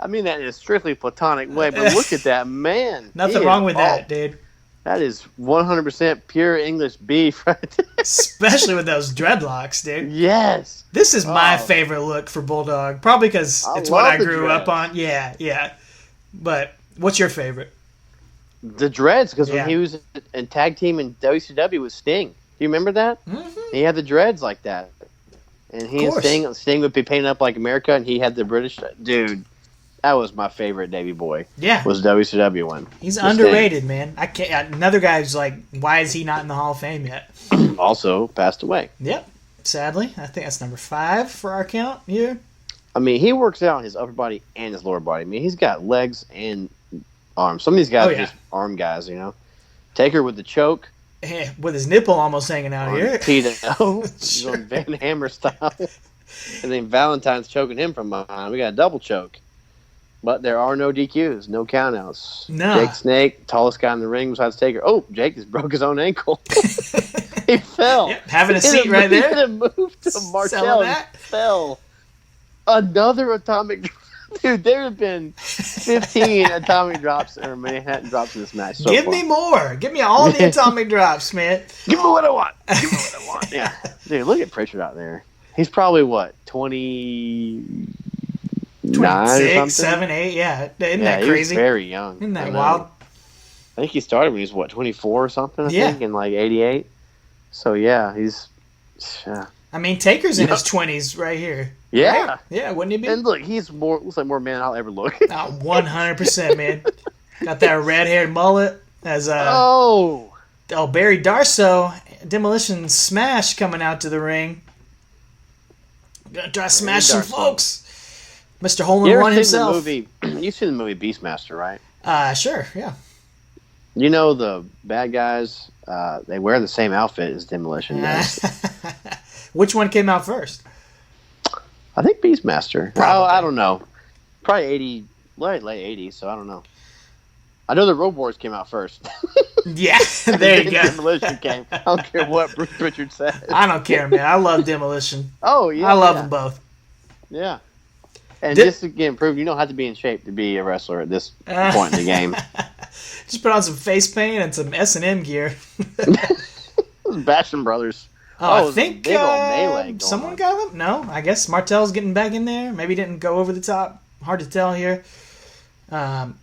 I mean that in a strictly platonic way, but look at that man. Nothing wrong with that, dude. That is 100% pure English beef right there. Especially with those dreadlocks, dude. Yes. This is my favorite look for Bulldog. Probably because it's what I grew up on. Yeah. But what's your favorite? The dreads, because when he was in tag team in WCW with Sting. Do you remember that? Mm-hmm. He had the dreads like that. And he and Sting would be painted up like America, and he had the British. Dude, that was my favorite Davey Boy. Yeah. Was WCW one. He's underrated, man. I can't. Another guy who's like, why is he not in the Hall of Fame yet? Also passed away. Yep. Sadly. I think that's number 5 for our count here. I mean, he works out his upper body and his lower body. I mean, he's got legs and arms. Some of these guys are just arm guys, you know. Taker with the choke. With his nipple almost hanging out here. Tito. He's on Van Hammer style. And then Valentine's choking him from behind. We got a double choke. But there are no DQs, no countouts. No. Jake Snake, tallest guy in the ring besides Taker. Oh, Jake just broke his own ankle. He fell. Yep, having a seat right there. He moved to Martel and fell. Another atomic. Dude, there have been 15 atomic drops or Manhattan drops in this match. So Give me more. Give me all the atomic drops, man. Give me what I want. Give me what I want. Yeah. Dude, look at Pritchard out there. He's probably, what, 29 or something? 7, 8, yeah. Isn't that crazy? He's very young. Isn't that wild? I think he started when he was, what, 24 or something, I think, in like 88. So, yeah, he's... I mean, Taker's in his 20s right here. Yeah. Right? Yeah, wouldn't he be? And look, he's looks like more man I'll ever look. 100%, man. Got that red-haired mullet. As Barry Darsow, Demolition Smash coming out to the ring. Gonna try to smash some folks. Mr. Hole-in-One himself. You've seen the movie Beastmaster, right? Sure, yeah. You know the bad guys, they wear the same outfit as Demolition does. Which one came out first? I think Beastmaster. I don't know. Probably late 80s, so I don't know. I know the Road Warriors came out first. Yeah, there you go. Demolition came. I don't care what Bruce Pritchard said. I don't care, man. I love Demolition. Oh, yeah. I love them both. Yeah. And just again, prove you don't have to be in shape to be a wrestler at this point in the game. Just put on some face paint and some S&M gear. Basham Brothers. I think someone got them. No, I guess Martel's getting back in there. Maybe didn't go over the top. Hard to tell here. Tell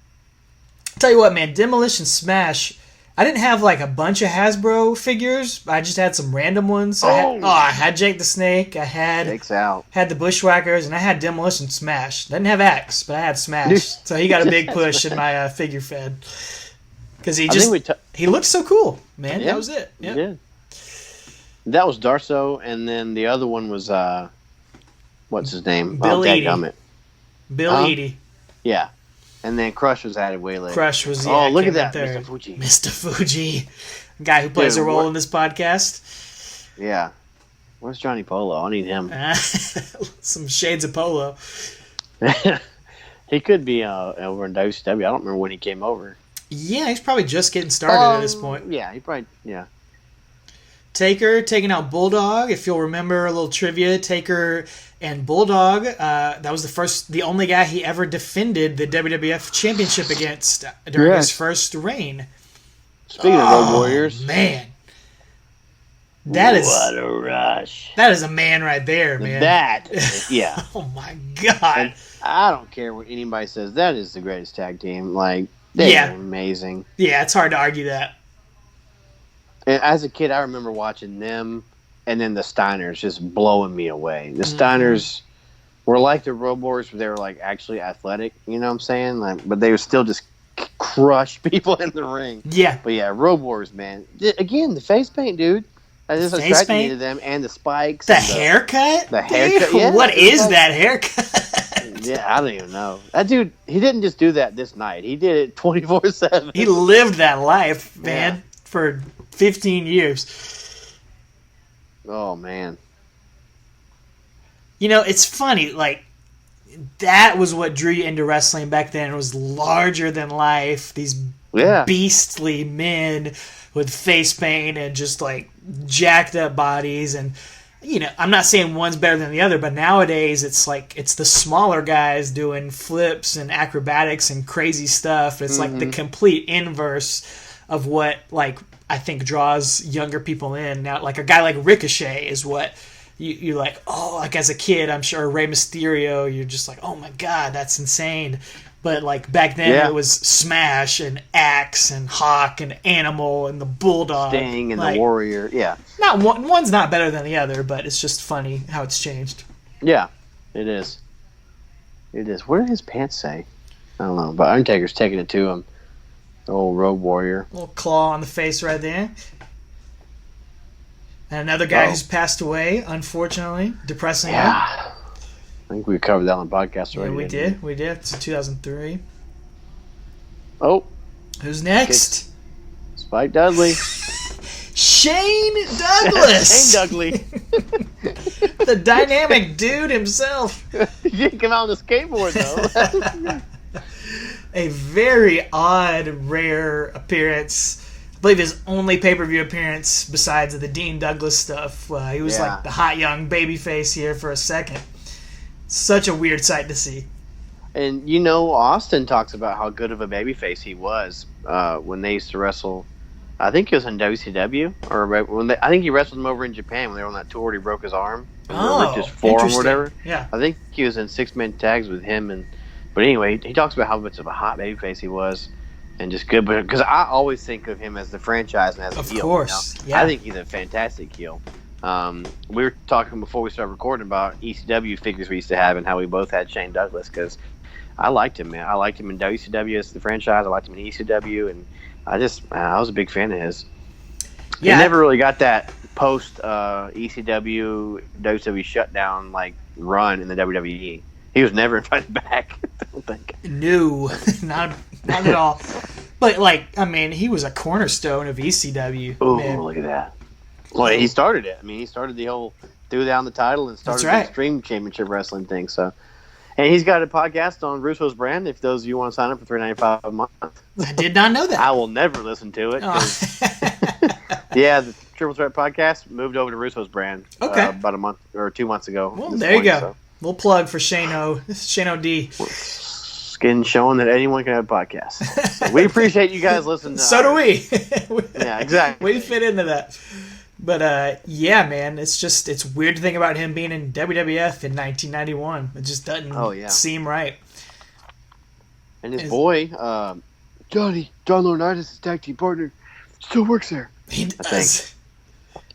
you what, man, Demolition Smash. I didn't have like a bunch of Hasbro figures. I just had some random ones. I had Jake the Snake. I had the Bushwhackers, and I had Demolition Smash. Didn't have Axe, but I had Smash. So he got a big push in my figure fed because he looked so cool, man. Yeah, that was it. Yep. Yeah. That was Darsow, and then the other one was what's his name? Bill Eadie. Bill Eadie. Yeah. And then Crush was added way later. Crush was look at that, there. Mr. Fuji. Mr. Fuji, guy who plays a role in this podcast. Yeah. Where's Johnny Polo? I need him. Some shades of Polo. He could be over in WCW. I don't remember when he came over. Yeah, he's probably just getting started at this point. Yeah, he probably. Taker taking out Bulldog. If you'll remember a little trivia, Taker and Bulldog, that was the only guy he ever defended the WWF Championship against during his first reign. Speaking of Road Warriors, man, what a rush! That is a man right there, man. Yeah. Oh my God! And I don't care what anybody says. That is the greatest tag team. Like they're amazing. Yeah, it's hard to argue that. And as a kid, I remember watching them, and then the Steiners just blowing me away. The Steiners were like the Road Warriors, where they were like actually athletic. You know what I'm saying? Like, but they would still just crush people in the ring. Yeah. But yeah, Road Warriors, man. Again, the face paint, dude. That just attracted me to them, and the spikes. The haircut? The haircut. Dude, yeah, what is that haircut? Yeah, I don't even know. That dude, he didn't just do that this night. He did it 24/7. He lived that life, man, for 15 years. Oh, man. You know, it's funny, like, that was what drew you into wrestling back then. It was larger than life. These beastly men with face paint and just, like, jacked up bodies. And, you know, I'm not saying one's better than the other, but nowadays it's like, it's the smaller guys doing flips and acrobatics and crazy stuff. It's like the complete inverse of what, like, I think draws younger people in. Now, like, a guy like Ricochet is what you're like, oh, like, as a kid, I'm sure Rey Mysterio, you're just like, oh my God, that's insane. But, like, back then it was Smash and Axe and Hawk and Animal and the Bulldog. Sting and like, the Warrior, yeah. Not one's not better than the other, but it's just funny how it's changed. Yeah, it is. It is. What did his pants say? I don't know, but Undertaker's taking it to him. The old Road Warrior. Little claw on the face right there. And another guy who's passed away, unfortunately, depressingly. Yeah. I think we covered that on the podcast already. Yeah, we did. We did. It's 2003. Oh. Who's next? Spike Dudley. Shane Douglas. Shane Dudley. The dynamic dude himself. He didn't come out on the skateboard, though. A very odd, rare appearance. I believe his only pay-per-view appearance besides the Dean Douglas stuff. He was like the hot young babyface here for a second. Such a weird sight to see. And, you know, Austin talks about how good of a babyface he was when they used to wrestle. I think he was in WCW. I think he wrestled him over in Japan when they were on that tour where he broke his arm. Oh, his forearm or whatever. Yeah. I think he was in 6-man tags with him. But anyway, he talks about how much of a hot babyface he was. And just good. Because I always think of him as the franchise and as a heel. Of course. You know? I think he's a fantastic heel. We were talking before we started recording about ECW figures we used to have and how we both had Shane Douglas because I liked him, man. I liked him in WCW as the franchise. I liked him in ECW, and I was a big fan of his. Yeah. He never really got that post ECW WCW shutdown like run in the WWE. He was never invited back. I don't think. No, not at all. But like, I mean, he was a cornerstone of ECW. Oh, look at that. Well, he started it. I mean, he started the whole threw down the title and started the Extreme Championship Wrestling thing. So, and he's got a podcast on Russo's Brand. If those of you want to sign up for $3.95 a month, I did not know that. I will never listen to it. Yeah, the Triple Threat podcast moved over to Russo's Brand. Okay, about a month or 2 months ago. Well, there you go. So. Little plug for Shane D. Skin showing that anyone can have a podcast. So we appreciate you guys listening. So do we. Yeah, exactly. We fit into that. But, yeah, man, it's weird to think about him being in WWF in 1991. It just doesn't seem right. And his boy, John Laurinaitis, his tag team partner, still works there. He does.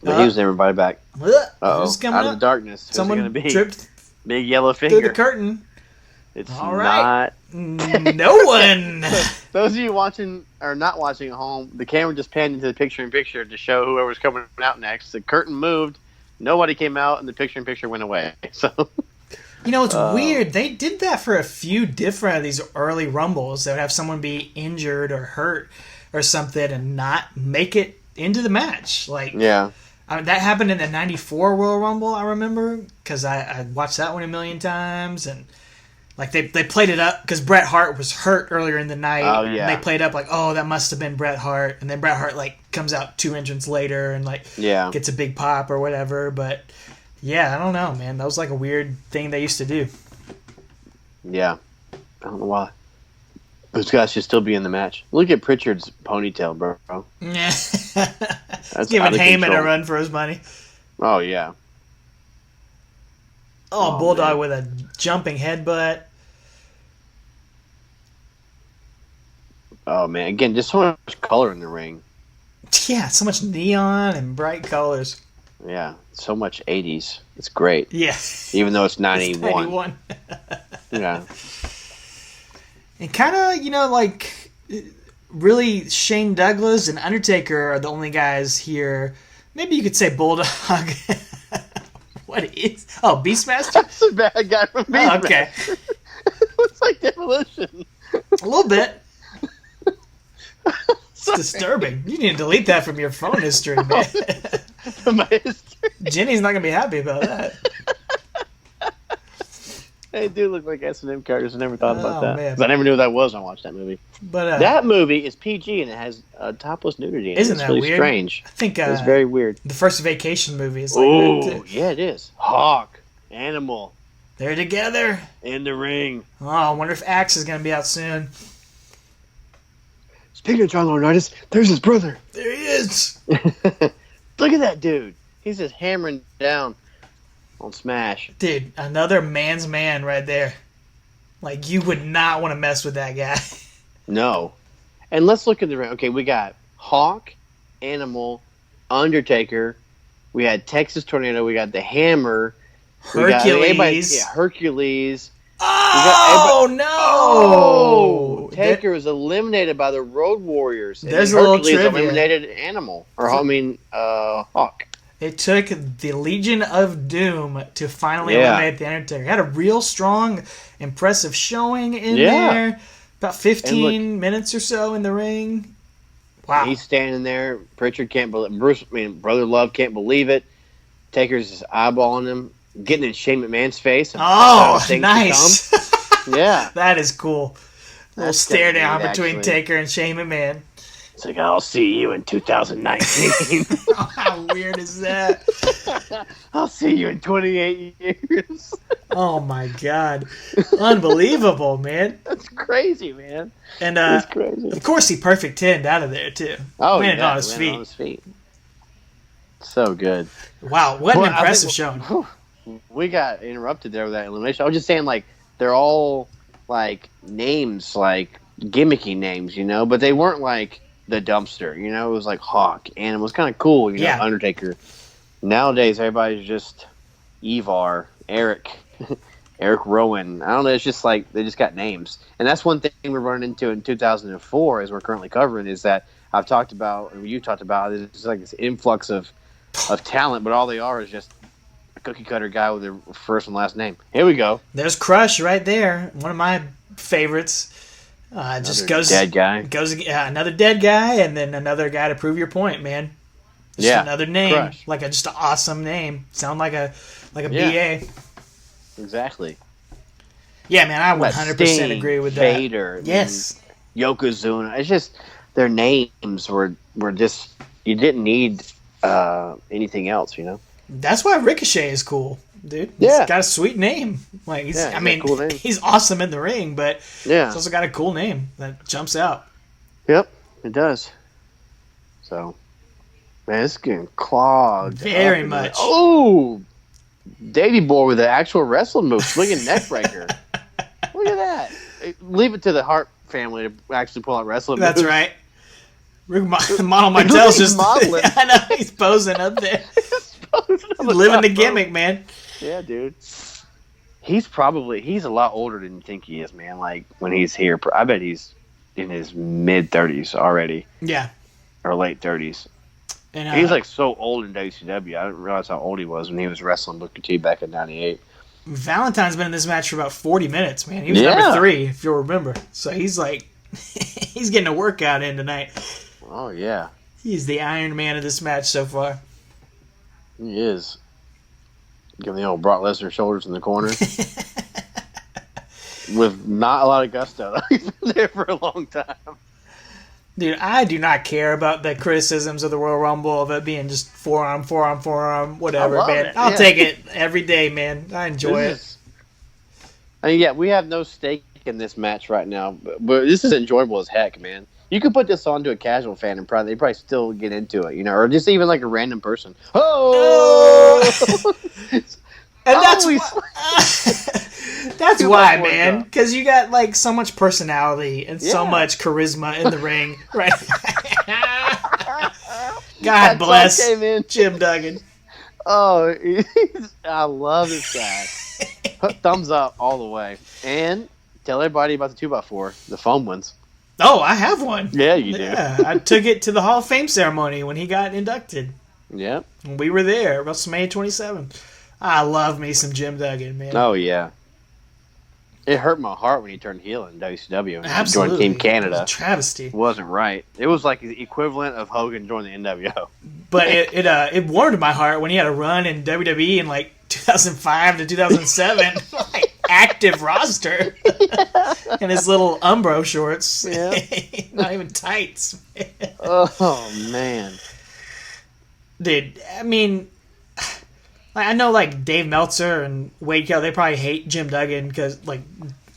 But he was never invited back. Uh-oh. Out of the darkness. Someone tripped big yellow finger through the curtain. It's all right. Not. No one. Those of you watching or not watching at home, the camera just panned into the picture-in-picture to show whoever's coming out next. The curtain moved, nobody came out, and the picture-in-picture went away. So, you know, it's weird. They did that for a few different of these early Rumbles. They would have someone be injured or hurt or something and not make it into the match. Like, yeah. That happened in the 94 Royal Rumble, I remember, because I watched that one a million times, and like they played it up because Bret Hart was hurt earlier in the night. Oh, yeah. And they played up like, oh, that must have been Bret Hart, and then Bret Hart like comes out 2 entrants later and like gets a big pop or whatever. But yeah, I don't know, man. That was like a weird thing they used to do. Yeah, I don't know why. Those guys should still be in the match. Look at Pritchard's ponytail, bro. Yeah, that's giving Heyman a run for his money. Oh yeah. Oh, Bulldog man. With a jumping headbutt. Oh, man. Again, just so much color in the ring. Yeah, so much neon and bright colors. Yeah, so much 80s. It's great. Yeah. Even though it's 91. It's 91. Yeah. And kind of, like, really Shane Douglas and Undertaker are the only guys here. Maybe you could say Bulldog. What is... Oh, Beastmaster? That's the bad guy from Beastmaster. Oh, okay. Looks like Demolition. A little bit. It's disturbing. You need to delete that from your phone history, man. From my history. Jenny's not going to be happy about that. They do look like S&M characters. I never thought about that. Man. 'Cause I never knew what that was when I watched that movie. But that movie is PG and it has topless nudity in it. Isn't that really weird? strange. I think it's very weird. The first Vacation movie is like that too. Yeah, it is. Hawk, Animal. They're together. In the ring. Oh, I wonder if Axe is going to be out soon. Speaking of John Laurinaitis, there's his brother. There he is. Look at that dude. He's just hammering down on Smash. Dude, another man's man right there. Like, you would not want to mess with that guy. No. And let's look at the ring. Okay, we got Hawk, Animal, Undertaker. We had Texas Tornado. We got the Hammer. Hercules. Hercules. Oh, no! Oh! Taker was eliminated by the Road Warriors. There's a little trivia. Eliminated Animal. Hawk. It took the Legion of Doom to finally eliminate The Undertaker. Had a real strong, impressive showing in there. About 15 minutes or so in the ring. Wow. He's standing there. Pritchard can't believe Brother Love can't believe it. Taker's just eyeballing him, getting in Shane McMahon's face. Oh, nice. Yeah. That is cool. A little stare down between Taker and Shane McMahon. It's like, I'll see you in 2019. Oh, how weird is that? I'll see you in 28 years. Oh, my God. Unbelievable, man. That's crazy, man. And That's crazy. Of course, he perfect 10'd out of there, too. Oh, landed yeah. on his feet. So good. Wow, what an impressive showing. We got interrupted there with that elimination. I was just saying, like, they're all, like, names, like, gimmicky names, but they weren't, like, the dumpster, it was like Hawk, and it was kind of cool, Undertaker. Nowadays, everybody's just Evar, Eric Rowan. I don't know, it's just like, they just got names. And that's one thing we're running into in 2004, as we're currently covering, is that I've talked about, and you talked about, it's like this influx of talent, but all they are is just a cookie-cutter guy with their first and last name. Here we go. There's Crush right there, one of my favorites. Just goes dead guy. Another dead guy, and then another guy to prove your point, man. Just another name, Crush. like just an awesome name. Sound like a BA. Exactly. Yeah, man, I 100% agree with that. Vader, yes. Yokozuna. It's just their names were just, you didn't need anything else, That's why Ricochet is cool. Dude, he's got a sweet name. Like he's cool name. He's awesome in the ring, but he's also got a cool name that jumps out. Yep, it does. So, man, it's getting clogged. Very much. Oh, Davey Boy with the actual wrestling move, swinging neck breaker. Look at that. Leave it to the Hart family to actually pull out wrestling moves. That's right. Model Martel's just modeling. I know, he's posing up there. He's living the gimmick, man. Yeah, dude. He's a lot older than you think he is, man. Like, when he's here, I bet he's in his mid-30s already. Yeah. Or late 30s. And he's, like, so old in WCW. I didn't realize how old he was when he was wrestling Booker T back in 98. Valentine's been in this match for about 40 minutes, man. He was number 3, if you'll remember. So he's, like, he's getting a workout in tonight. Oh, yeah. He's the Iron Man of this match so far. He is. Giving the old Brock Lesnar shoulders in the corner. With not a lot of gusto. He's been there for a long time. Dude, I do not care about the criticisms of the Royal Rumble of it being just forearm, whatever, man. I'll take it every day, man. I enjoy it. We have no stake in this match right now, but this is enjoyable as heck, man. You could put this on to a casual fan and they'd probably still get into it, or just even like a random person. Oh! And that's why, man. Because you got like so much personality and so much charisma in the ring, right? God bless Jim Duggan. Oh, I love this guy. Thumbs up all the way. And tell everybody about the 2x4, the foam ones. Oh, I have one. Yeah, you do. Yeah, I took it to the Hall of Fame ceremony when he got inducted. Yep. We were there, WrestleMania 27. I love me some Jim Duggan, man. Oh, yeah. It hurt my heart when he turned heel in WCW and Absolutely. joined Team Canada. It was a travesty. It wasn't right. It was like the equivalent of Hogan joining the NWO. But it warmed my heart when he had a run in WWE in like 2005 to 2007, like active roster, and his little Umbro shorts, not even tights. Oh man, dude! I mean, I know like Dave Meltzer and Wade Kelly, they probably hate Jim Duggan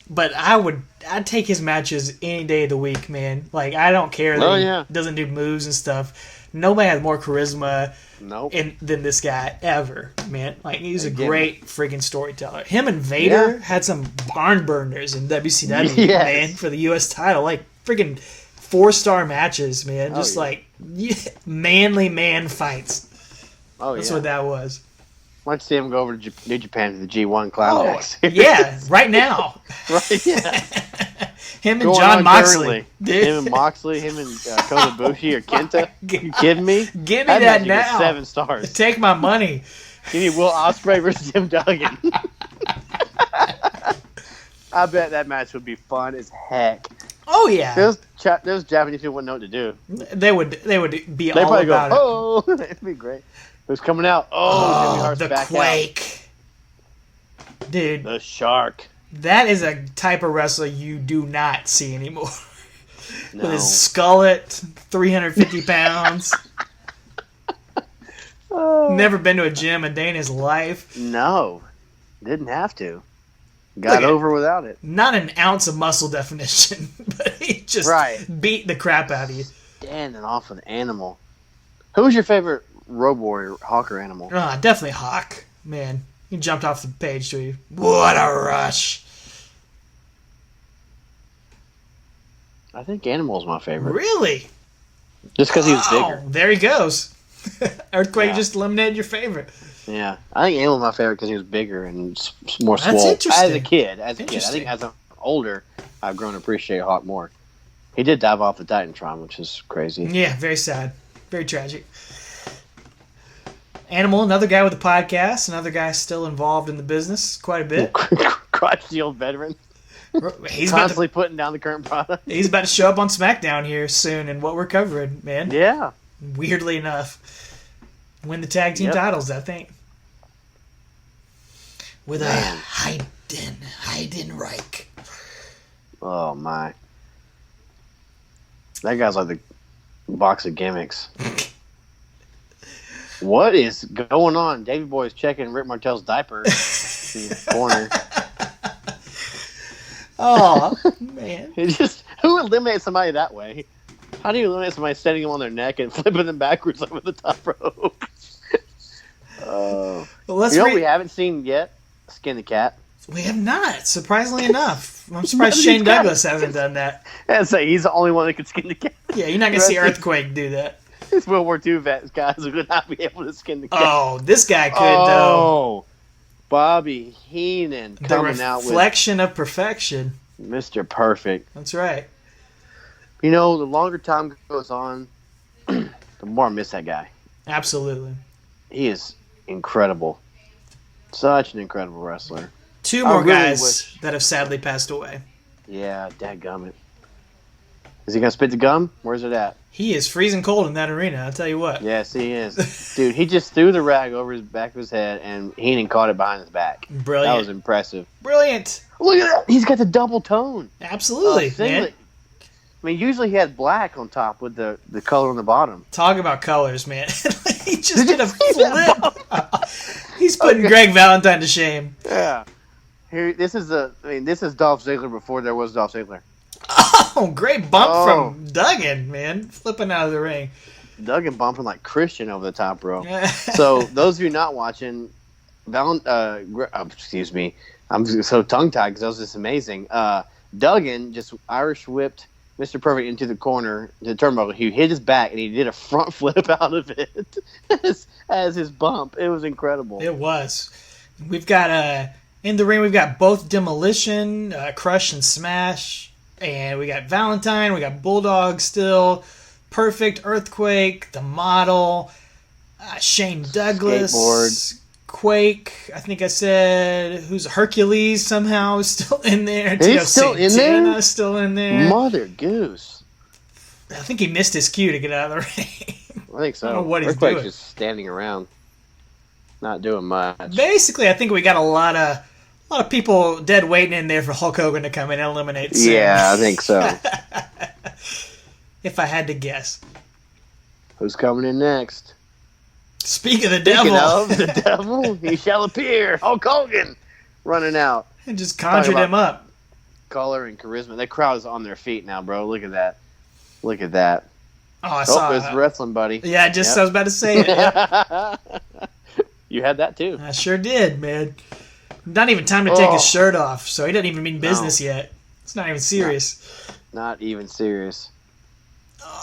but I'd take his matches any day of the week, man. Like I don't care that he doesn't do moves and stuff. Nobody has more charisma than this guy ever, man. Like he's a great friggin' storyteller. Him and Vader had some barn burners in WCW, man, for the U.S. title. Like friggin' 4-star matches, man. Just like manly man fights. Oh, that's what that was. I'd like to see him go over to New Japan to the G1 Climax. Yeah, right now. Right, yeah. Him and John Moxley. Him and Moxley, him and Kota Ibushi or Kenta. You kidding me? Give me that now. 7 stars. Take my money. Give me Will Ospreay versus Jim Duggan. I bet that match would be fun as heck. Oh yeah. Those Japanese people wouldn't know what to do. They would be all probably about go, oh, it'd be great. Who's coming out? Oh, Jimmy Hart's the back Quake. Out. Dude. The Shark. That is a type of wrestler you do not see anymore. No. With his skullet, 350 pounds. Never been to a gym a day in his life. No. Didn't have to. Got over without it. Not an ounce of muscle definition, but he just beat the crap out of you. Standing off an animal. Who was your favorite Road Warrior Hawker animal? Definitely Hawk. Man, he jumped off the page to you. What a rush. I think Animal's my favorite. Really? Just because he was bigger. There he goes. Earthquake just eliminated your favorite. Yeah. I think Animal's my favorite because he was bigger and more swole. That's interesting. As a kid. I think as I'm older, I've grown to appreciate Hawk more. He did dive off the Titantron, which is crazy. Yeah, very sad. Very tragic. Animal, another guy with a podcast, another guy still involved in the business quite a bit. Crotchety old veteran. He's constantly putting down the current product. He's about to show up on SmackDown here soon in what we're covering, man. Yeah. Weirdly enough. Win the tag team titles, I think. With a Heidenreich. Oh, my. That guy's like the box of gimmicks. What is going on? Davey Boy is checking Rick Martel's diaper in the corner. Oh, man. Who eliminates somebody that way? How do you eliminate somebody standing them on their neck and flipping them backwards over the top rope? Well, you know what we haven't seen yet? Skin the Cat. We have not, surprisingly enough. I'm surprised Shane Douglas hasn't done that. I'd say he's the only one that could skin the cat. Yeah, you're not going to see Earthquake do that. These World War II vets guys would not be able to skin the cat. Oh, this guy could, though. Bobby Heenan coming out with... The reflection of perfection. Mr. Perfect. That's right. You know, the longer time goes on, the more I miss that guy. Absolutely. He is incredible. Such an incredible wrestler. 2 more guys that have sadly passed away. Yeah, dadgummit. Is he going to spit the gum? Where's it at? He is freezing cold in that arena, I'll tell you what. Yes, he is. Dude, he just threw the rag over his back of his head, and Heenan caught it behind his back. Brilliant. That was impressive. Brilliant. Look at that. He's got the double tone. Absolutely, man. I mean, usually he had black on top with the color on the bottom. Talk about colors, man. He just did a flip. He's putting Greg Valentine to shame. Yeah. This is Dolph Ziggler before there was Dolph Ziggler. Oh, great bump from Duggan, man. Flipping out of the ring. Duggan bumping like Christian over the top rope. So, those of you not watching, excuse me, I'm so tongue-tied because that was just amazing. Duggan just Irish whipped Mr. Perfect into the corner, the turnbuckle. He hit his back and he did a front flip out of it as his bump. It was incredible. It was. We've got in the ring. We've got both Demolition, Crush and Smash, and we got Valentine. We got Bulldog still. Perfect, Earthquake, the Model, Shane Douglas, Skateboard. Quake. I think I said who's Hercules somehow is still in there. He's still in there. Still in there. Mother goose. I think he missed his cue to get out of the ring. I think so. I don't know what he's Earthquake's doing. just standing around, not doing much. Basically, I think we got a lot of people dead waiting in there for Hulk Hogan to come in and eliminate Sam. Yeah, I think so. If I had to guess. Who's coming in next? Speaking of the Speaking devil. of the devil, he shall appear. Hulk Hogan running out. And just conjured him up. Color and charisma. That crowd is on their feet now, bro. Look at that. Look at that. Oh, I saw it's wrestling, buddy. Yeah, I was about to say it. Yep. You had that too. I sure did, man. Not even time to take his shirt off, so he doesn't even mean business yet. It's not even serious. Not even serious.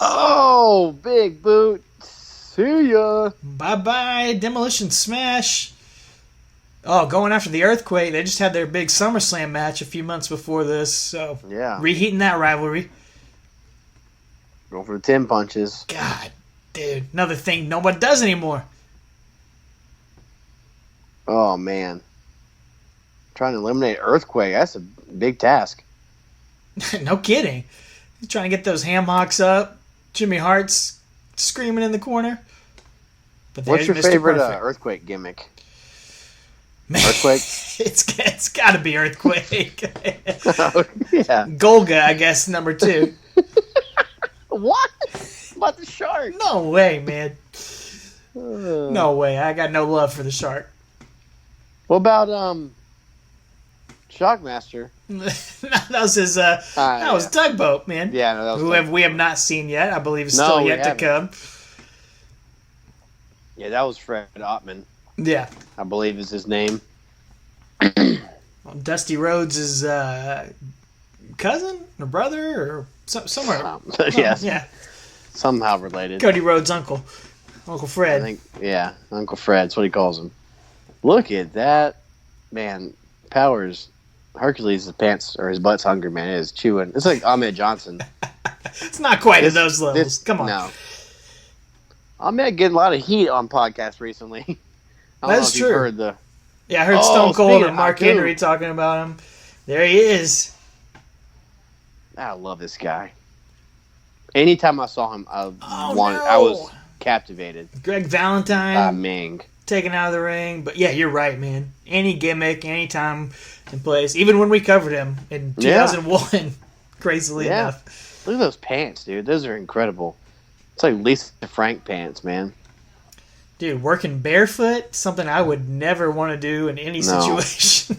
Oh, big boot. See ya. Bye-bye, Demolition Smash. Oh, going after the Earthquake. They just had their big SummerSlam match a few months before this, so yeah, reheating that rivalry. Going for the 10 punches. God, dude. Another thing no one does anymore. Oh, man. Trying to eliminate Earthquake. That's a big task. No kidding. He's trying to get those ham hocks up. Jimmy Hart's screaming in the corner. But what's your Mr. favorite Perfect. Earthquake gimmick? Man, Earthquake? it's got to be Earthquake. Yeah. Golga, I guess, number 2. What? About the shark? No way, man. No way. I got no love for the shark. What about Shockmaster? that was his. That was Tugboat, man. Yeah, no, that was we have not seen yet. I believe is still yet to come. Yeah, that was Fred Ottman. Yeah, I believe is his name. Dusty Rhodes' cousin or brother or somewhere. Yes. Yeah. Somehow related. Cody Rhodes' uncle, Uncle Fred. I think, yeah, Uncle Fred. That's what he calls him. Look at that, man. Powers, Hercules' pants or his butt's hungry, man. It is chewing. It's like Ahmed Johnson. It's not quite at those levels. Come on. No. Ahmed getting a lot of heat on podcasts recently. That's true. Heard I heard Stone Cold and Mark Henry talking about him. There he is. I love this guy. Anytime I saw him, I was captivated. Greg Valentine. Ming. Taken out of the ring. But yeah, you're right, man. Any gimmick, any time and place. Even when we covered him in 2001, crazily enough. Look at those pants, dude. Those are incredible. It's like Lisa Frank pants, man. Dude, working barefoot, something I would never want to do in any situation.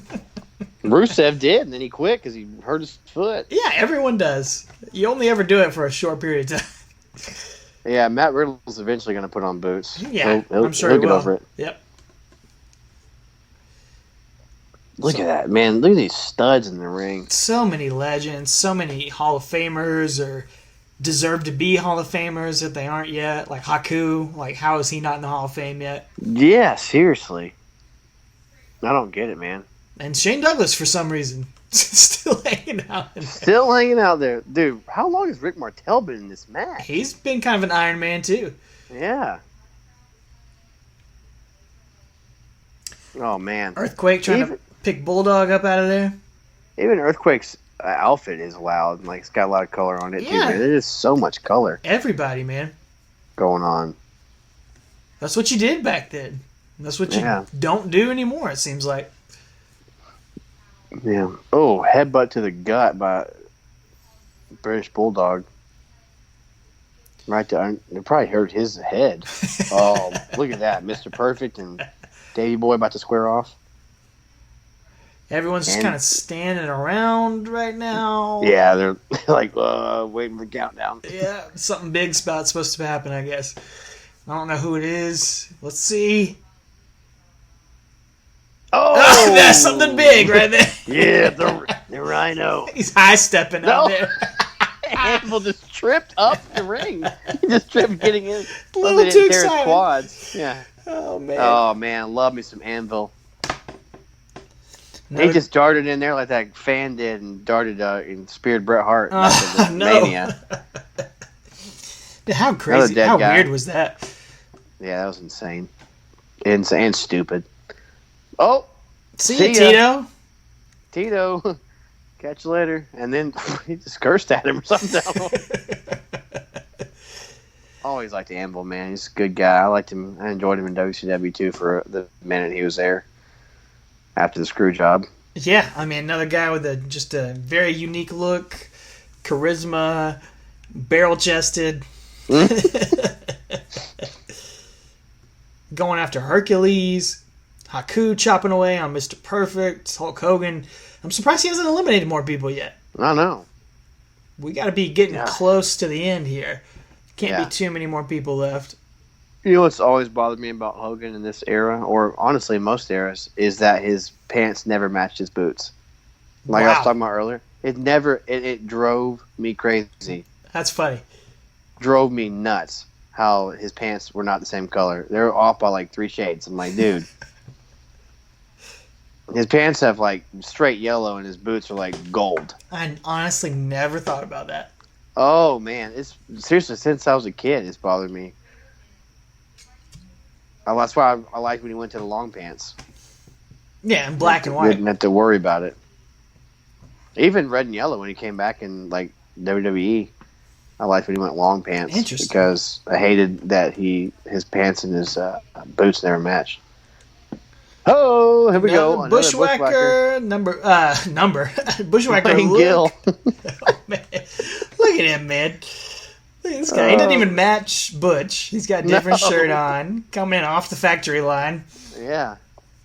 Rusev did, and then he quit because he hurt his foot. Yeah, everyone does. You only ever do it for a short period of time. Yeah, Matt Riddle's eventually going to put on boots. Yeah, I'm sure he'll get over it. Yep. Look at that, man. Look at these studs in the ring. So many legends, so many Hall of Famers or deserve to be Hall of Famers if they aren't yet. Like Haku, like how is he not in the Hall of Fame yet? Yeah, seriously. I don't get it, man. And Shane Douglas, for some reason, still hanging out in there. Still hanging out there. Dude, how long has Rick Martel been in this match? He's been kind of an Iron Man, too. Yeah. Oh, man. Earthquake trying to pick Bulldog up out of there. Even Earthquake's outfit is loud. Like, it's got a lot of color on it, too, man. There's so much color. Everybody, man. Going on. That's what you did back then. That's what you don't do anymore, it seems like. Yeah. Oh, headbutt to the gut by British Bulldog. Right there. It probably hurt his head. Oh, look at that. Mr. Perfect and Davey Boy about to square off. Everyone's just kind of standing around right now. Yeah, they're like waiting for the countdown. Yeah, something big's supposed to happen, I guess. I don't know who it is. Let's see. Oh, that's something big right there. Yeah, the Rhino. He's high stepping out there. Anvil just tripped up the ring. He just tripped getting in. A little too excited. Quads. Yeah. Oh man, love me some Anvil. He just darted in there like that fan did and darted and speared Bret Hart. Mania. How crazy, how weird was that? Yeah, that was insane. And stupid. Oh! See ya, Tito. Tito. Catch you later. And then he just cursed at him or something. Always liked Anvil, man. He's a good guy. I liked him. I enjoyed him in WCW too for the minute he was there after the screw job. Yeah, I mean, another guy with just a very unique look, charisma, barrel-chested. Going after Hercules, Haku chopping away on Mr. Perfect, Hulk Hogan. I'm surprised he hasn't eliminated more people yet. I know. We got to be getting close to the end here. Can't be too many more people left. You know what's always bothered me about Hogan in this era, or honestly most eras, is that his pants never matched his boots. Like I was talking about earlier. It drove me crazy. That's funny. Drove me nuts how his pants were not the same color. They were off by like 3 shades. I'm like, dude. His pants have like straight yellow and his boots are like gold. I honestly never thought about that. Oh man, it's seriously since I was a kid, it's bothered me. That's why I liked when he went to the long pants. Yeah, in black and white. Didn't have to worry about it. Even red and yellow when he came back in like WWE, I liked when he went long pants. Interesting. Because I hated that his pants and his boots never matched. Oh, here we go. Bushwhacker number. Bushwhacker Gil. Oh, man. Look at him, man. Look at this guy. He doesn't even match Butch. He's got a different shirt on. Coming in off the factory line. Yeah.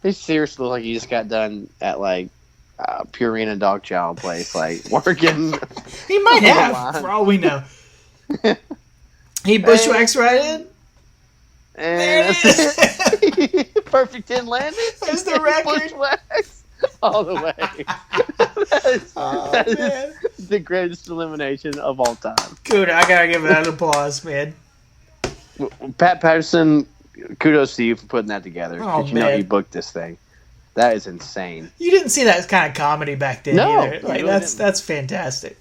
He seriously looks like he just got done at like Purina Dog Chow place, like working. He might have, for all we know. He bushwhacks right in. And there it is. Perfect 10 landing. There's the record. Bushwhacks all the way. that is the greatest elimination of all time. Good. I gotta give that an applause, man. Pat Patterson, kudos to you for putting that together. Oh, you know you booked this thing. That is insane. You didn't see that kind of comedy back then either. Like really that's fantastic.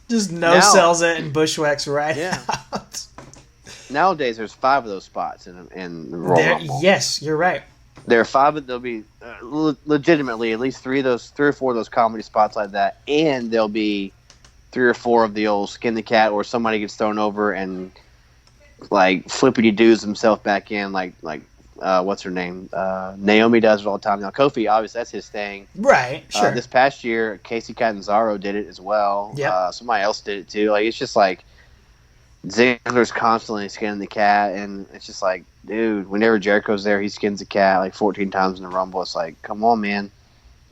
Just sells it and bushwhacks right out. Nowadays, there's 5 of those spots in the Royal Rumble. Yes, you're right. There are 5. There'll be legitimately at least 3 or 4 of those comedy spots like that, and there'll be 3 or 4 of the old skin the cat, or somebody gets thrown over and like flippity doos himself back in, like what's her name? Naomi does it all the time. Now Kofi, obviously, that's his thing. Right. Sure. This past year, Casey Catanzaro did it as well. Yeah. Somebody else did it too. Like it's just like. Ziggler's constantly skinning the cat, and it's just like, dude, whenever Jericho's there, he skins the cat like 14 times in the Rumble. It's like, come on, man.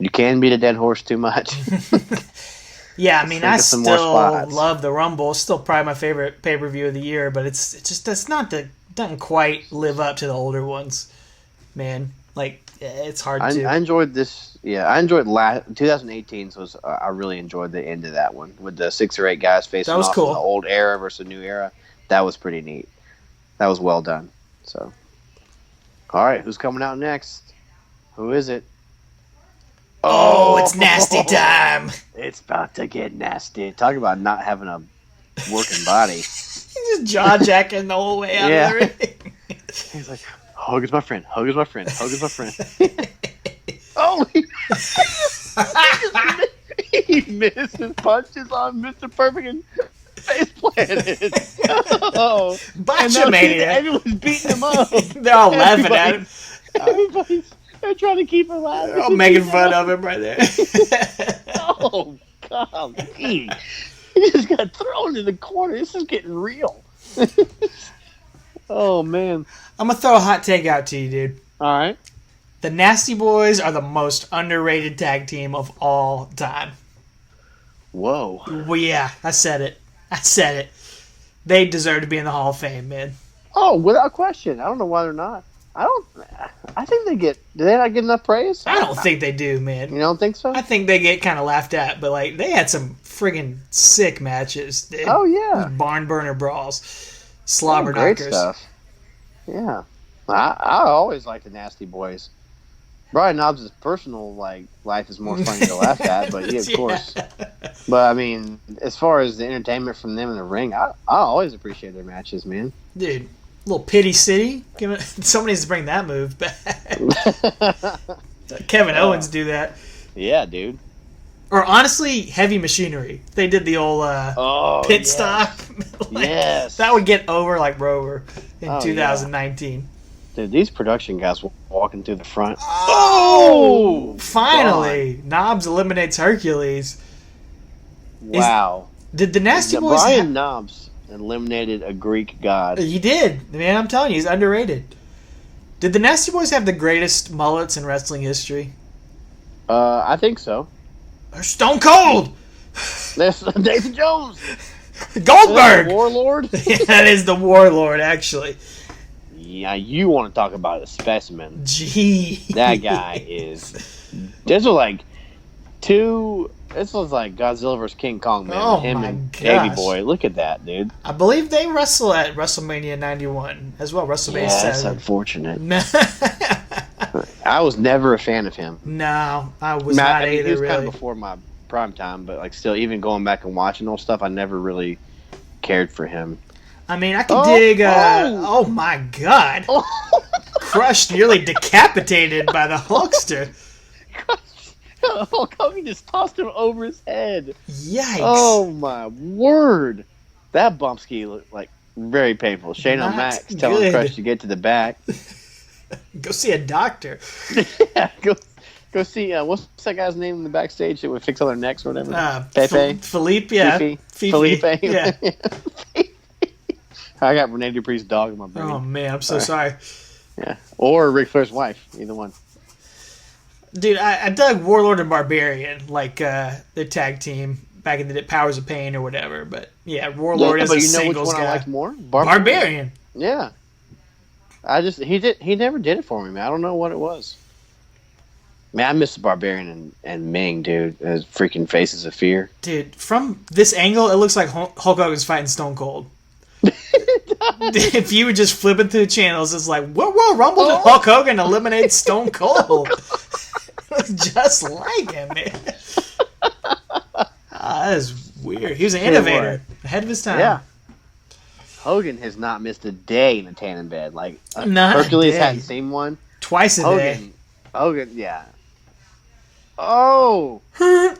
You can beat a dead horse too much. Yeah, I mean, I still love the Rumble. It's still probably my favorite pay-per-view of the year, but it's doesn't quite live up to the older ones, man. Like, it's hard to. I enjoyed this. Yeah, I enjoyed 2018's was. I really enjoyed the end of that one with the 6 or 8 guys facing off in the old era versus the new era. That was pretty neat. That was well done. So, all right, who's coming out next? Who is it? Oh, it's nasty time. It's about to get nasty. Talk about not having a working body. He's just jaw-jacking the whole way out of the ring. He's like, Hogan's my friend. Hogan's my friend. Hogan's my friend. Oh, he missed his punches on Mr. Perfect and face planted. Oh, Botchamania. Everyone's beating him up. They're all laughing at him. They're trying to keep him alive. They're all making fun of him right there. Oh, God. He just got thrown in the corner. This is getting real. Oh, man. I'm going to throw a hot take out to you, dude. All right. The Nasty Boys are the most underrated tag team of all time. Whoa. Well, yeah, I said it. They deserve to be in the Hall of Fame, man. Oh, without question. I don't know why they're not. I think they get. Do they not get enough praise? I don't think they do, man. You don't think so? I think they get kind of laughed at, but like they had some friggin' sick matches. Oh yeah, barn burner brawls, slobber great knockers. Stuff. Yeah, I always like the Nasty Boys. Brian Knobbs' personal life is more funny to laugh at, but yeah, of course. But I mean, as far as the entertainment from them in the ring, I always appreciate their matches, man. Dude, little Pity City. Somebody needs to bring that move back. Kevin Owens do that. Yeah, dude. Or honestly, Heavy Machinery. They did the old pit stop. Yes. That would get over like Rover in 2019. Yeah. Dude, these production guys walking through the front. Oh! Finally! God. Knobbs eliminates Hercules. Wow. Did the Nasty Boys... Brian Knobbs eliminated a Greek god. He did. Man, I'm telling you, he's underrated. Did the Nasty Boys have the greatest mullets in wrestling history? I think so. They're Stone Cold! That's Nathan Jones! Goldberg! Warlord? That is the Warlord, actually. Yeah, you want to talk about a specimen. Gee. That guy is... This was like Godzilla vs. King Kong, man. Oh, him my and gosh. Davey Boy. Look at that, dude. I believe they wrestle at WrestleMania 91 as well. WrestleMania 7. That's unfortunate. I was never a fan of him. No, I was not either, he was really. kind of before my prime time, but still, even going back and watching old stuff, I never really cared for him. I mean, I could dig... Oh, my God. Crushed, nearly decapitated by the Hulkster. Hulk Hogan just tossed him over his head. Yikes. Oh, my word. That bump ski looked like very painful. Shane O'Mac telling Crush to get to the back. Go see a doctor. Yeah, go see, what's that guy's name in the backstage that would fix all their necks or whatever? Pepe? Philippe, yeah. Felipe. Yeah. I got Rene Dupree's dog in my brain. Oh, man, I'm so sorry. Yeah. Or Ric Flair's wife. Either one. Dude, I dug Warlord and Barbarian, like the tag team back in the Powers of Pain or whatever. But, yeah, Warlord is a singles guy. I liked more? Barbarian. Yeah. He never did it for me, man. I don't know what it was. Man, I miss the Barbarian and Ming, dude. As freaking Faces of Fear. Dude, from this angle, it looks like Hulk Hogan's fighting Stone Cold. If you were just flipping through the channels, it's like, whoa, Rumble to Hulk Hogan eliminates Stone Cold. It looks just like him, man. That is weird. He was an innovator, ahead of his time. Yeah. Hogan has not missed a day in a tanning bed. Like, not Hercules hadn't seen one. Twice a day. Hogan, yeah. Oh! There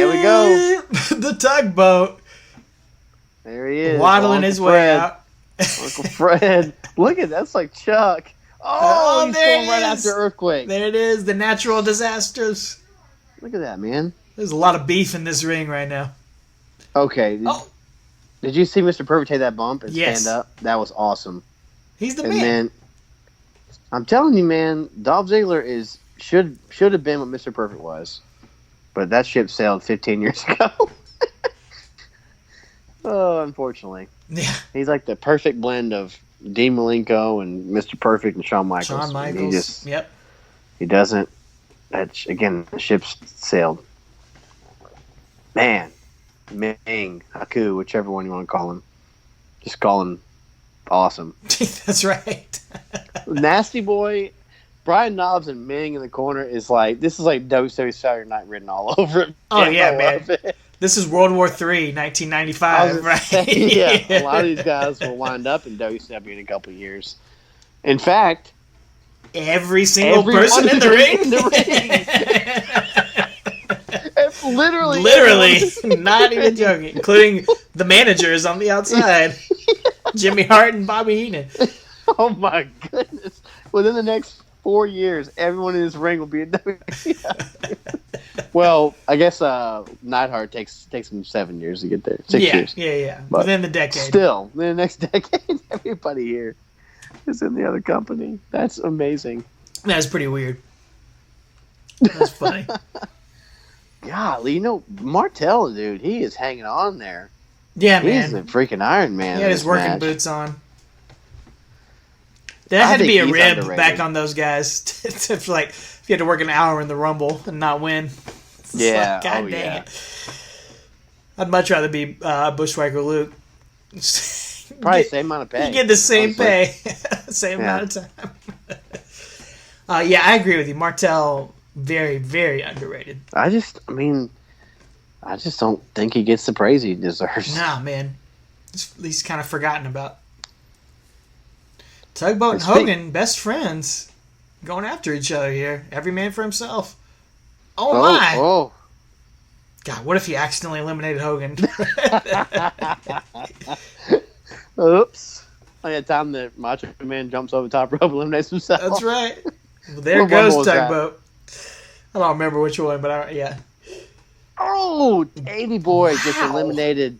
we go. The tugboat. There he is. Waddling his way out. Uncle Fred. Look at that's like Chuck. Oh, he's going right after Earthquake. There it is. The natural disasters. Look at that, man. There's a lot of beef in this ring right now. Okay. Did you see Mr. Perfect take that bump and stand up? That was awesome. He's the man. And then, I'm telling you, man, Dolph Ziggler should have been what Mr. Perfect was. But that ship sailed 15 years ago. Oh, unfortunately. Yeah. He's like the perfect blend of Dean Malenko and Mr. Perfect and Shawn Michaels. Shawn Michaels. He doesn't. Again, the ship's sailed. Man. Ming, Haku, whichever one you want to call him. Just call him awesome. That's right. Nasty Boy, Brian Knobbs and Ming in the corner is like, this is like WWE Saturday Night written all over it. Oh, yeah, man. This is World War III, 1995, right? Yeah, a lot of these guys will wind up in WCW in a couple of years. In fact, every single person in the ring? Literally, not even joking, including the managers on the outside, Jimmy Hart and Bobby Heenan. Oh my goodness! Within the next 4 years, everyone in this ring will be in WWE. Well, I guess Neidhart takes him 7 years to get there. 6 years. Yeah. But within the decade. Still, in the next decade, everybody here is in the other company. That's amazing. That's pretty weird. That's funny. Golly, Martel, dude, he is hanging on there. Yeah, man. He's a freaking Iron Man. He had his working boots on. That had to be a he's rib underrated. back on those guys. If, like, if you had to work an hour in the Rumble and not win. It's Yeah. like, God dang it. I'd much rather be Bushwhacker Luke. Probably same amount of pay. You get the same honestly. pay, same amount of time. Yeah, I agree with you. Martel, very, very underrated. I just don't think he gets the praise he deserves. Nah, man. He's kind of forgotten about. Tugboat and And Hogan, best friends, going after each other here. Every man for himself. Oh, my. Oh. God, what if he accidentally eliminated Hogan? Oops. Oh, yeah, time that Macho Man jumps over the top rope, eliminates himself. That's right. Well, there What goes Rumble was that? Tugboat. I don't remember which one, but yeah. Oh, Davey Boy just eliminated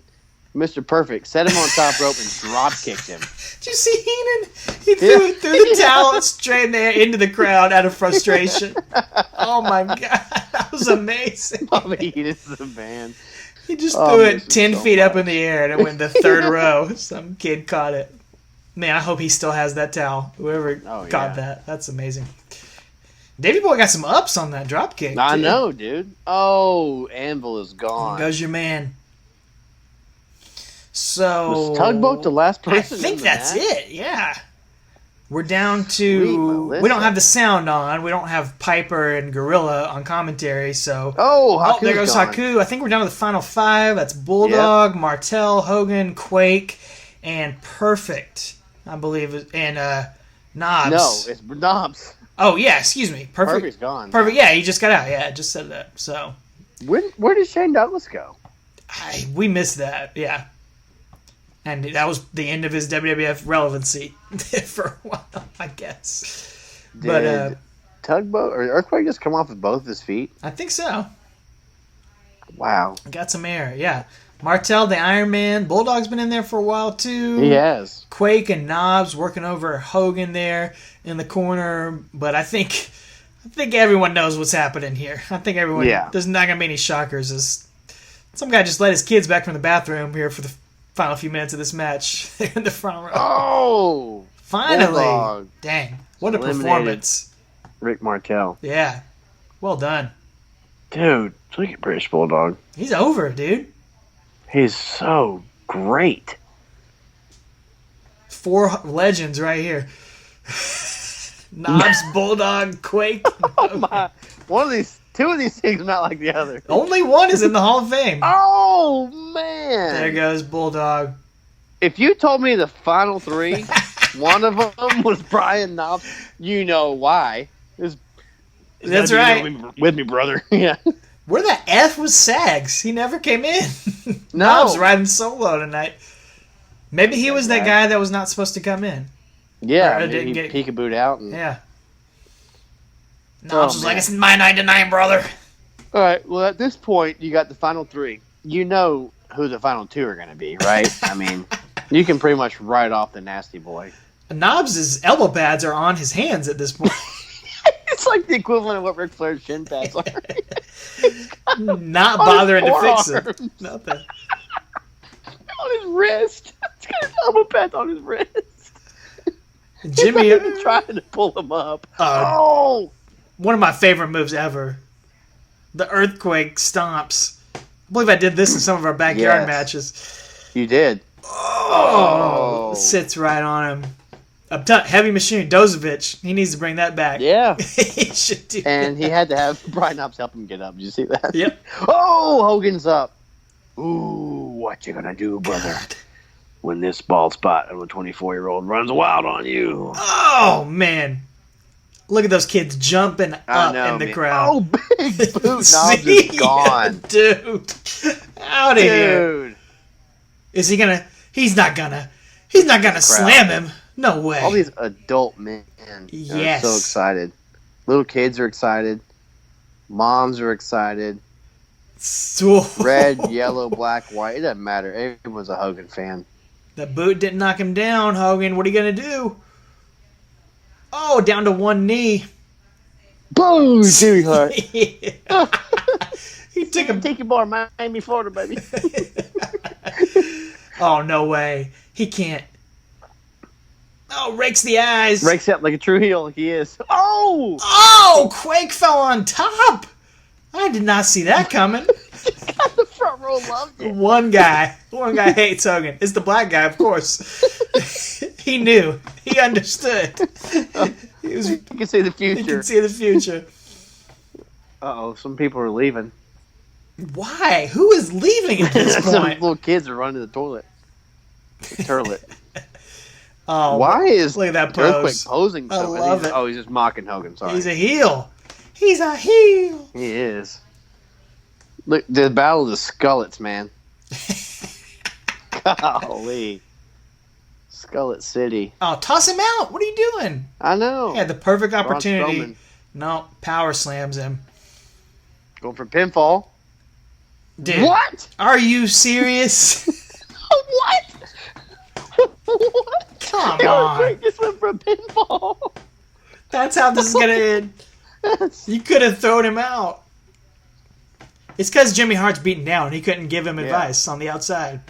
Mr. Perfect, set him on top rope, and drop kicked him. Did you see Heenan? He threw the towel straight in there into the crowd out of frustration. Oh my God, that was amazing. Bobby Heenan's the man. He just Oh, threw I it miss him 10 so feet up much. in the air and it went the third row. Some kid caught it. Man, I hope he still has that towel. Whoever Oh, caught yeah. that. That's amazing. Davey Boy got some ups on that drop kick. I too. know, dude. Oh, Anvil is gone. There goes your man. So Was Tugboat the last I person? think in the that's match? it. Yeah, we're down Sweet to. Melissa. We don't have the sound on. We don't have Piper and Gorilla on commentary. So Oh, Haku's there goes gone. Haku. I think we're down to the final five. That's Bulldog, Martel, Hogan, Quake, and Perfect. I believe, and Knobs. No, it's Knobs. Oh yeah, excuse me. Perfect. Perfect's gone. Perfect. Yeah, he just got out. Yeah, I just said that. So Where did Shane Douglas go? we missed that. Yeah. And that was the end of his WWF relevancy for a while, I guess. Did Tugboat or Earthquake just come off with both of his feet? I think so. Wow. Got some air, yeah. Martel, the Iron Man. Bulldog's been in there for a while, too. He has. Quake and Knobs working over Hogan there in the corner. But I think everyone knows what's happening here. I think everyone... Yeah. There's not going to be any shockers. Some guy just let his kids back from the bathroom here for the final few minutes of this match in the front row. Oh! Finally! Bulldog. Dang. What a Eliminated. performance. Rick Martel. Yeah. Well done. Dude, look at British Bulldog. He's over, dude. He's so great. 4 legends right here. Knobs, Bulldog, Quake. Oh my! Two of these things are not like the other. Only one is in the Hall of Fame. Oh man! There goes Bulldog. If you told me the final three, one of them was Brian Knobs, you know why? That's right. With me, brother. Yeah. Where the F was Sags? He never came in. No. Knobs riding solo tonight. Maybe he was that guy that was not supposed to come in. Yeah, Or maybe didn't he get- peekabooed out. And... Yeah. Knobs was man. like, it's my night tonight, brother. All right. Well, at this point, you got the final three. You know who the final two are going to be, right? I mean, you can pretty much write off the Nasty Boy. Knobs' elbow pads are on his hands at this point. It's like the equivalent of what Ric Flair's shin pads are. Not On his bothering to fix it. forearms. Nothing. On his wrist. He's got his elbow pads on his wrist. Jimmy, He's not even trying to pull him up. Oh! one of my favorite moves ever. The earthquake stomps. I believe I did this in some of our backyard Yes. matches. You did. Oh, sits right on him. Heavy Machine, Dozovich. He needs to bring that back. Yeah. He should do And that. he had to have Brian Knobs help him get up. Did you see that? Yep. Oh, Hogan's up. Ooh, what you gonna do, brother? When this bald spot of a 24-year-old runs wild on you. Oh, man. Look at those kids jumping up in the crowd. Oh, big boot. Knobs See is gone. ya, dude. Out of here. Dude. Is he gonna? He's not gonna slam him. No way. All these adult men Yes. are so excited. Little kids are excited. Moms are excited. Red, yellow, black, white. It doesn't matter. Everyone's a Hogan fan. That boot didn't knock him down, Hogan. What are you gonna do? Oh, down to one knee. Boom! Jimmy Hart. He took him. Take your bar, Miami, Florida, baby. Oh, no way. He can't. Oh, rakes the eyes. Rakes up like a true heel. He is. Oh! Oh, Quake fell on top. I did not see that coming. God, the front row loved it. One guy hates Hogan. It's the black guy, of course. He knew. He understood. You can see the future. He can see the future. Uh-oh, some people are leaving. Why? Who is leaving at this Some point? little kids are running to the toilet. Turlet. Oh, why is look at that Earthquake pose. posing so? I love it. Oh, he's just mocking Hogan. Sorry, He's a heel. He's a heel. He is. Look, the Battle of the Skullets, man. Golly. Skullet City. Oh, toss him out. What are you doing? I know. He had the perfect Braun opportunity. Strowman No, power slams him. going for pinfall. Dude, What? are you serious? What? What? Come The on. Earthquake just went for a pinfall. That's how this is going to end. You could have thrown him out. It's because Jimmy Hart's beaten down. He couldn't give him advice on the outside.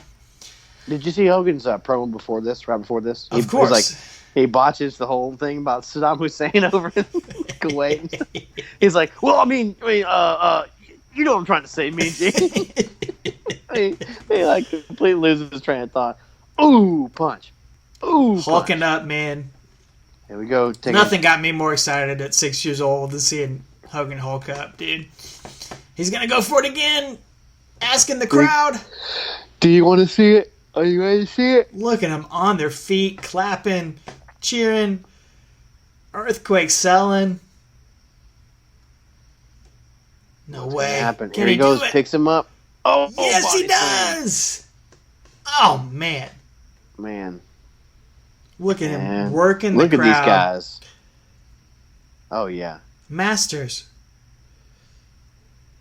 Did you see Hogan's promo before this? Right before this, Of course. Like, he botches the whole thing about Saddam Hussein over in Kuwait. He's like, "Well, I mean, you know what I'm trying to say, Mean Gene." he like completely loses his train of thought. Ooh, punch. Ooh, Hulking up, man. Here we go. Nothing got me more excited at 6 years old than seeing Hogan Hulk up, dude. He's going to go for it again. Asking the crowd. Do you want to see it? Are you ready to see it? Look at them on their feet, clapping, cheering. Earthquake selling. No What's way. gonna happen? Can Here he goes, do it? picks him up. Oh, Yes, he body slam. does. Oh, man. Man, Look at him man. working the Look crowd. at these guys. Oh, yeah. Masters.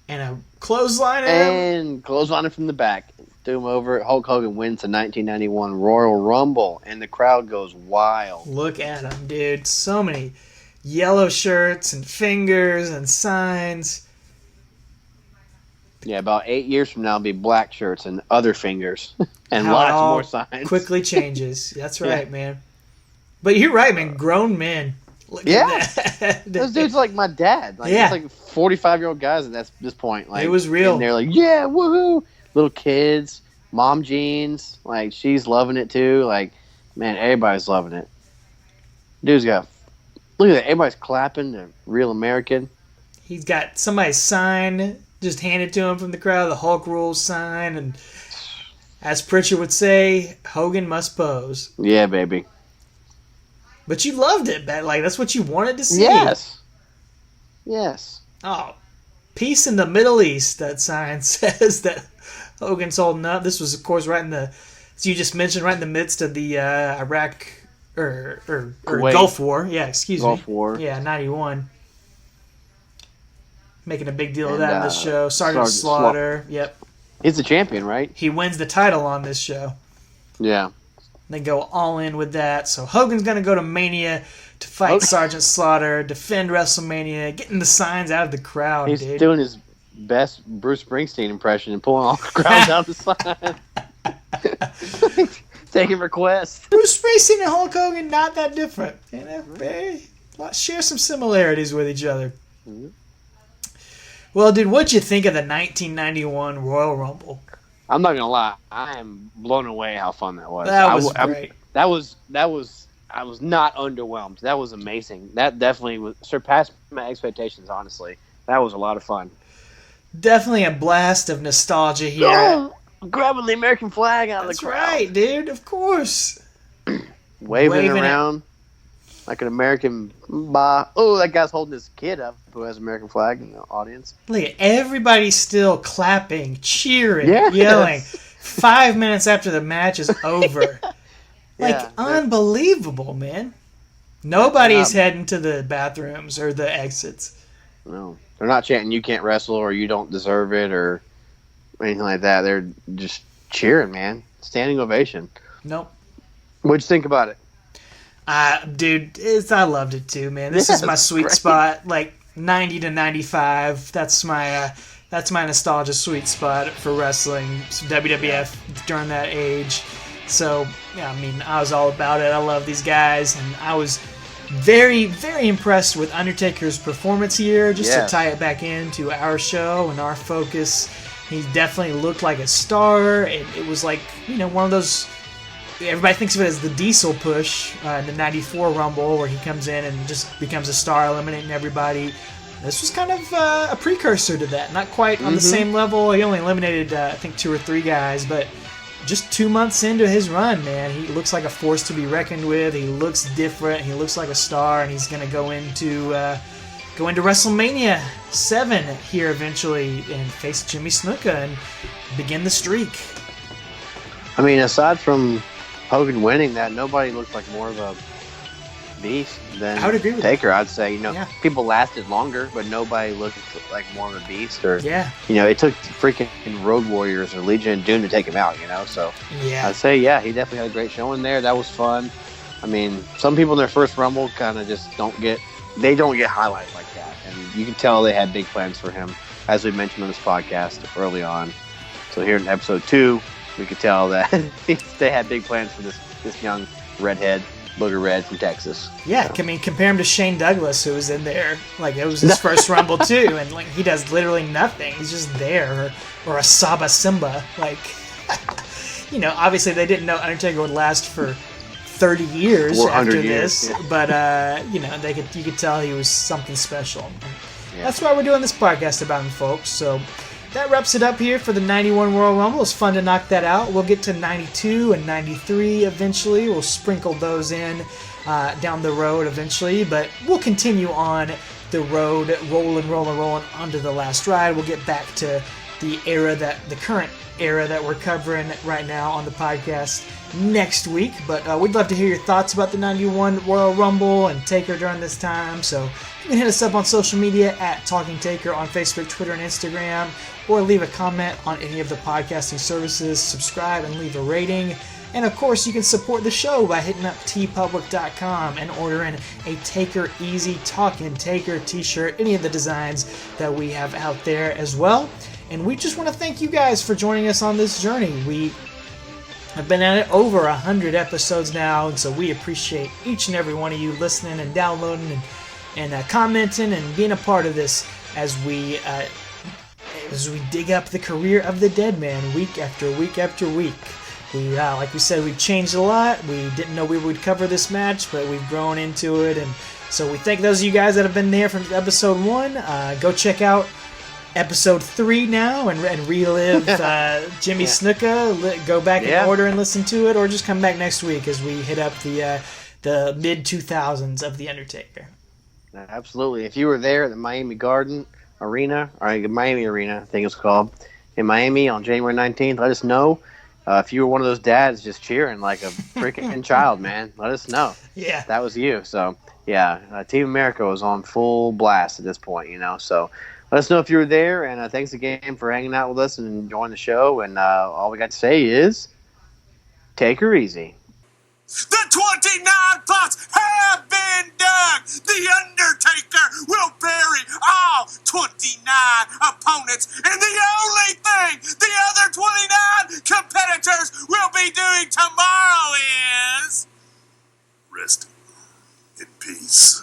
And a clothesline at him. And clothesline from the back. Threw him over. Hulk Hogan wins the 1991 Royal Rumble, and the crowd goes wild. Look at him, dude. So many yellow shirts and fingers and signs. Yeah, about 8 years from now, it'll be black shirts and other fingers. And How it lots all more signs. Quickly changes. That's right, Yeah. man. But you're right, man. Grown men. Look Yeah. at that. Those dudes are like my dad. Like, Yeah. It's like 45-year-old guys at this point. Like, It was real. And they're like, yeah, woohoo. Little kids. Mom jeans. Like, she's loving it too. Like, man, everybody's loving it. Dude's got... Look at that. Everybody's clapping. They're real American. He's got somebody's sign just handed to him from the crowd, the Hulk Rules sign, and as Pritchard would say, Hogan must pose. Yeah, baby. But you loved it, man. Like, that's what you wanted to see. Yes. Yes. Oh, peace in the Middle East, that sign says that Hogan's holding up. This was, of course, right in the, as you just mentioned, right in the midst of the Iraq or Kuwait. Gulf War. Yeah, excuse me. Gulf War. Yeah, 91. Making a big deal of And, that in this show. Sergeant Slaughter. Yep. He's the champion, right? He wins the title on this show. Yeah. They go all in with that. So Hogan's going to go to Mania to fight Sergeant Slaughter, defend WrestleMania, getting the signs out of the crowd, He's dude. doing his best Bruce Springsteen impression and pulling all the crowd down the side. Taking requests. Bruce Springsteen and Hulk Hogan, not that different. You know, they share some similarities with each other. Mm-hmm. Well, dude, what'd you think of the 1991 Royal Rumble? I'm not gonna lie, I am blown away how fun that was. That was great. I was not underwhelmed. That was amazing. That definitely surpassed my expectations. Honestly, that was a lot of fun. Definitely a blast of nostalgia here. Oh, grabbing the American flag out That's of the crowd. right, dude. Of course. Waving it. around like an American bah. Oh, that guy's holding his kid up who has American flag in the audience. Look at everybody still clapping, cheering, Yes. yelling. 5 minutes after the match is over. Like, Yeah, unbelievable, man. Nobody's heading to the bathrooms or the exits. No, they're not chanting "You can't wrestle" or "You don't deserve it" or anything like that. They're just cheering, man. Standing ovation. Nope. What'd you think about it? Dude, I loved it too, man. This Yeah, is my it's sweet great. spot. Like 90 to 95. That's my nostalgia sweet spot for wrestling. WWF during that age. So, yeah, I mean, I was all about it. I love these guys, and I was very, very impressed with Undertaker's performance here, just to tie it back into our show and our focus. He definitely looked like a star. It was like, one of those, everybody thinks of it as the Diesel push in the 94 Rumble, where he comes in and just becomes a star, eliminating everybody. This was kind of a precursor to that. Not quite on the same level. He only eliminated, I think, 2 or 3 guys, but just 2 months into his run, man, he looks like a force to be reckoned with. He looks different. He looks like a star, and he's going to go into WrestleMania 7 here eventually and face Jimmy Snuka and begin the streak. I mean, aside from Hogan winning that, nobody looked like more of a beast than I would agree with Taker. that. I'd say, people lasted longer, but nobody looked like more of a beast. Or it took freaking Road Warriors or Legion of Doom to take him out. So I'd say, he definitely had a great showing there. That was fun. I mean, some people in their first Rumble kind of just don't get highlights like that, and you can tell they had big plans for him, as we mentioned on this podcast early on. So here in episode 2, we could tell that they had big plans for this young redhead. Booger Red from Texas. Yeah, I mean, compare him to Shane Douglas, who was in there. Like, it was his first Rumble, too, and, like, he does literally nothing. He's just there. Or a Saba Simba. Like, obviously they didn't know Undertaker would last for 30 years after this, but, you could tell he was something special. Yeah. That's why we're doing this podcast about him, folks, so that wraps it up here for the 91 Royal Rumble. It was fun to knock that out. We'll get to 92 and 93 eventually. We'll sprinkle those in down the road eventually, but we'll continue on the road, rolling onto the last ride. We'll get back to the current era that we're covering right now on the podcast next week, but we'd love to hear your thoughts about the 91 Royal Rumble and Taker during this time, so you can hit us up on social media at Talking Taker on Facebook, Twitter, and Instagram, or leave a comment on any of the podcasting services, subscribe, and leave a rating. And of course, you can support the show by hitting up tpublic.com and ordering a Taker Easy Talking Taker t-shirt, any of the designs that we have out there as well. And we just want to thank you guys for joining us on this journey. We have been at it over 100 episodes now, and so we appreciate each and every one of you listening and downloading and commenting and being a part of this as we dig up the career of the dead man week after week after week. We, like we said, we've changed a lot. We didn't know we would cover this match, but we've grown into it, and so we thank those of you guys that have been there from episode 1. Go check out episode 3 now and relive Jimmy Snuka. Go back in order and listen to it, or just come back next week as we hit up the mid 2000s of the Undertaker. Absolutely. If you were there at the Miami Arena, I think it's called, in Miami on January 19th, let us know. If you were one of those dads just cheering like a freaking child, man, let us know. Yeah. That was you. So, Team America was on full blast at this point, So let us know if you were there, and thanks again for hanging out with us and enjoying the show. And all we got to say is, take her easy. The 29 plots have been dug. The Undertaker will bury all 29 opponents. And the only thing the other 29 competitors will be doing tomorrow is resting in peace.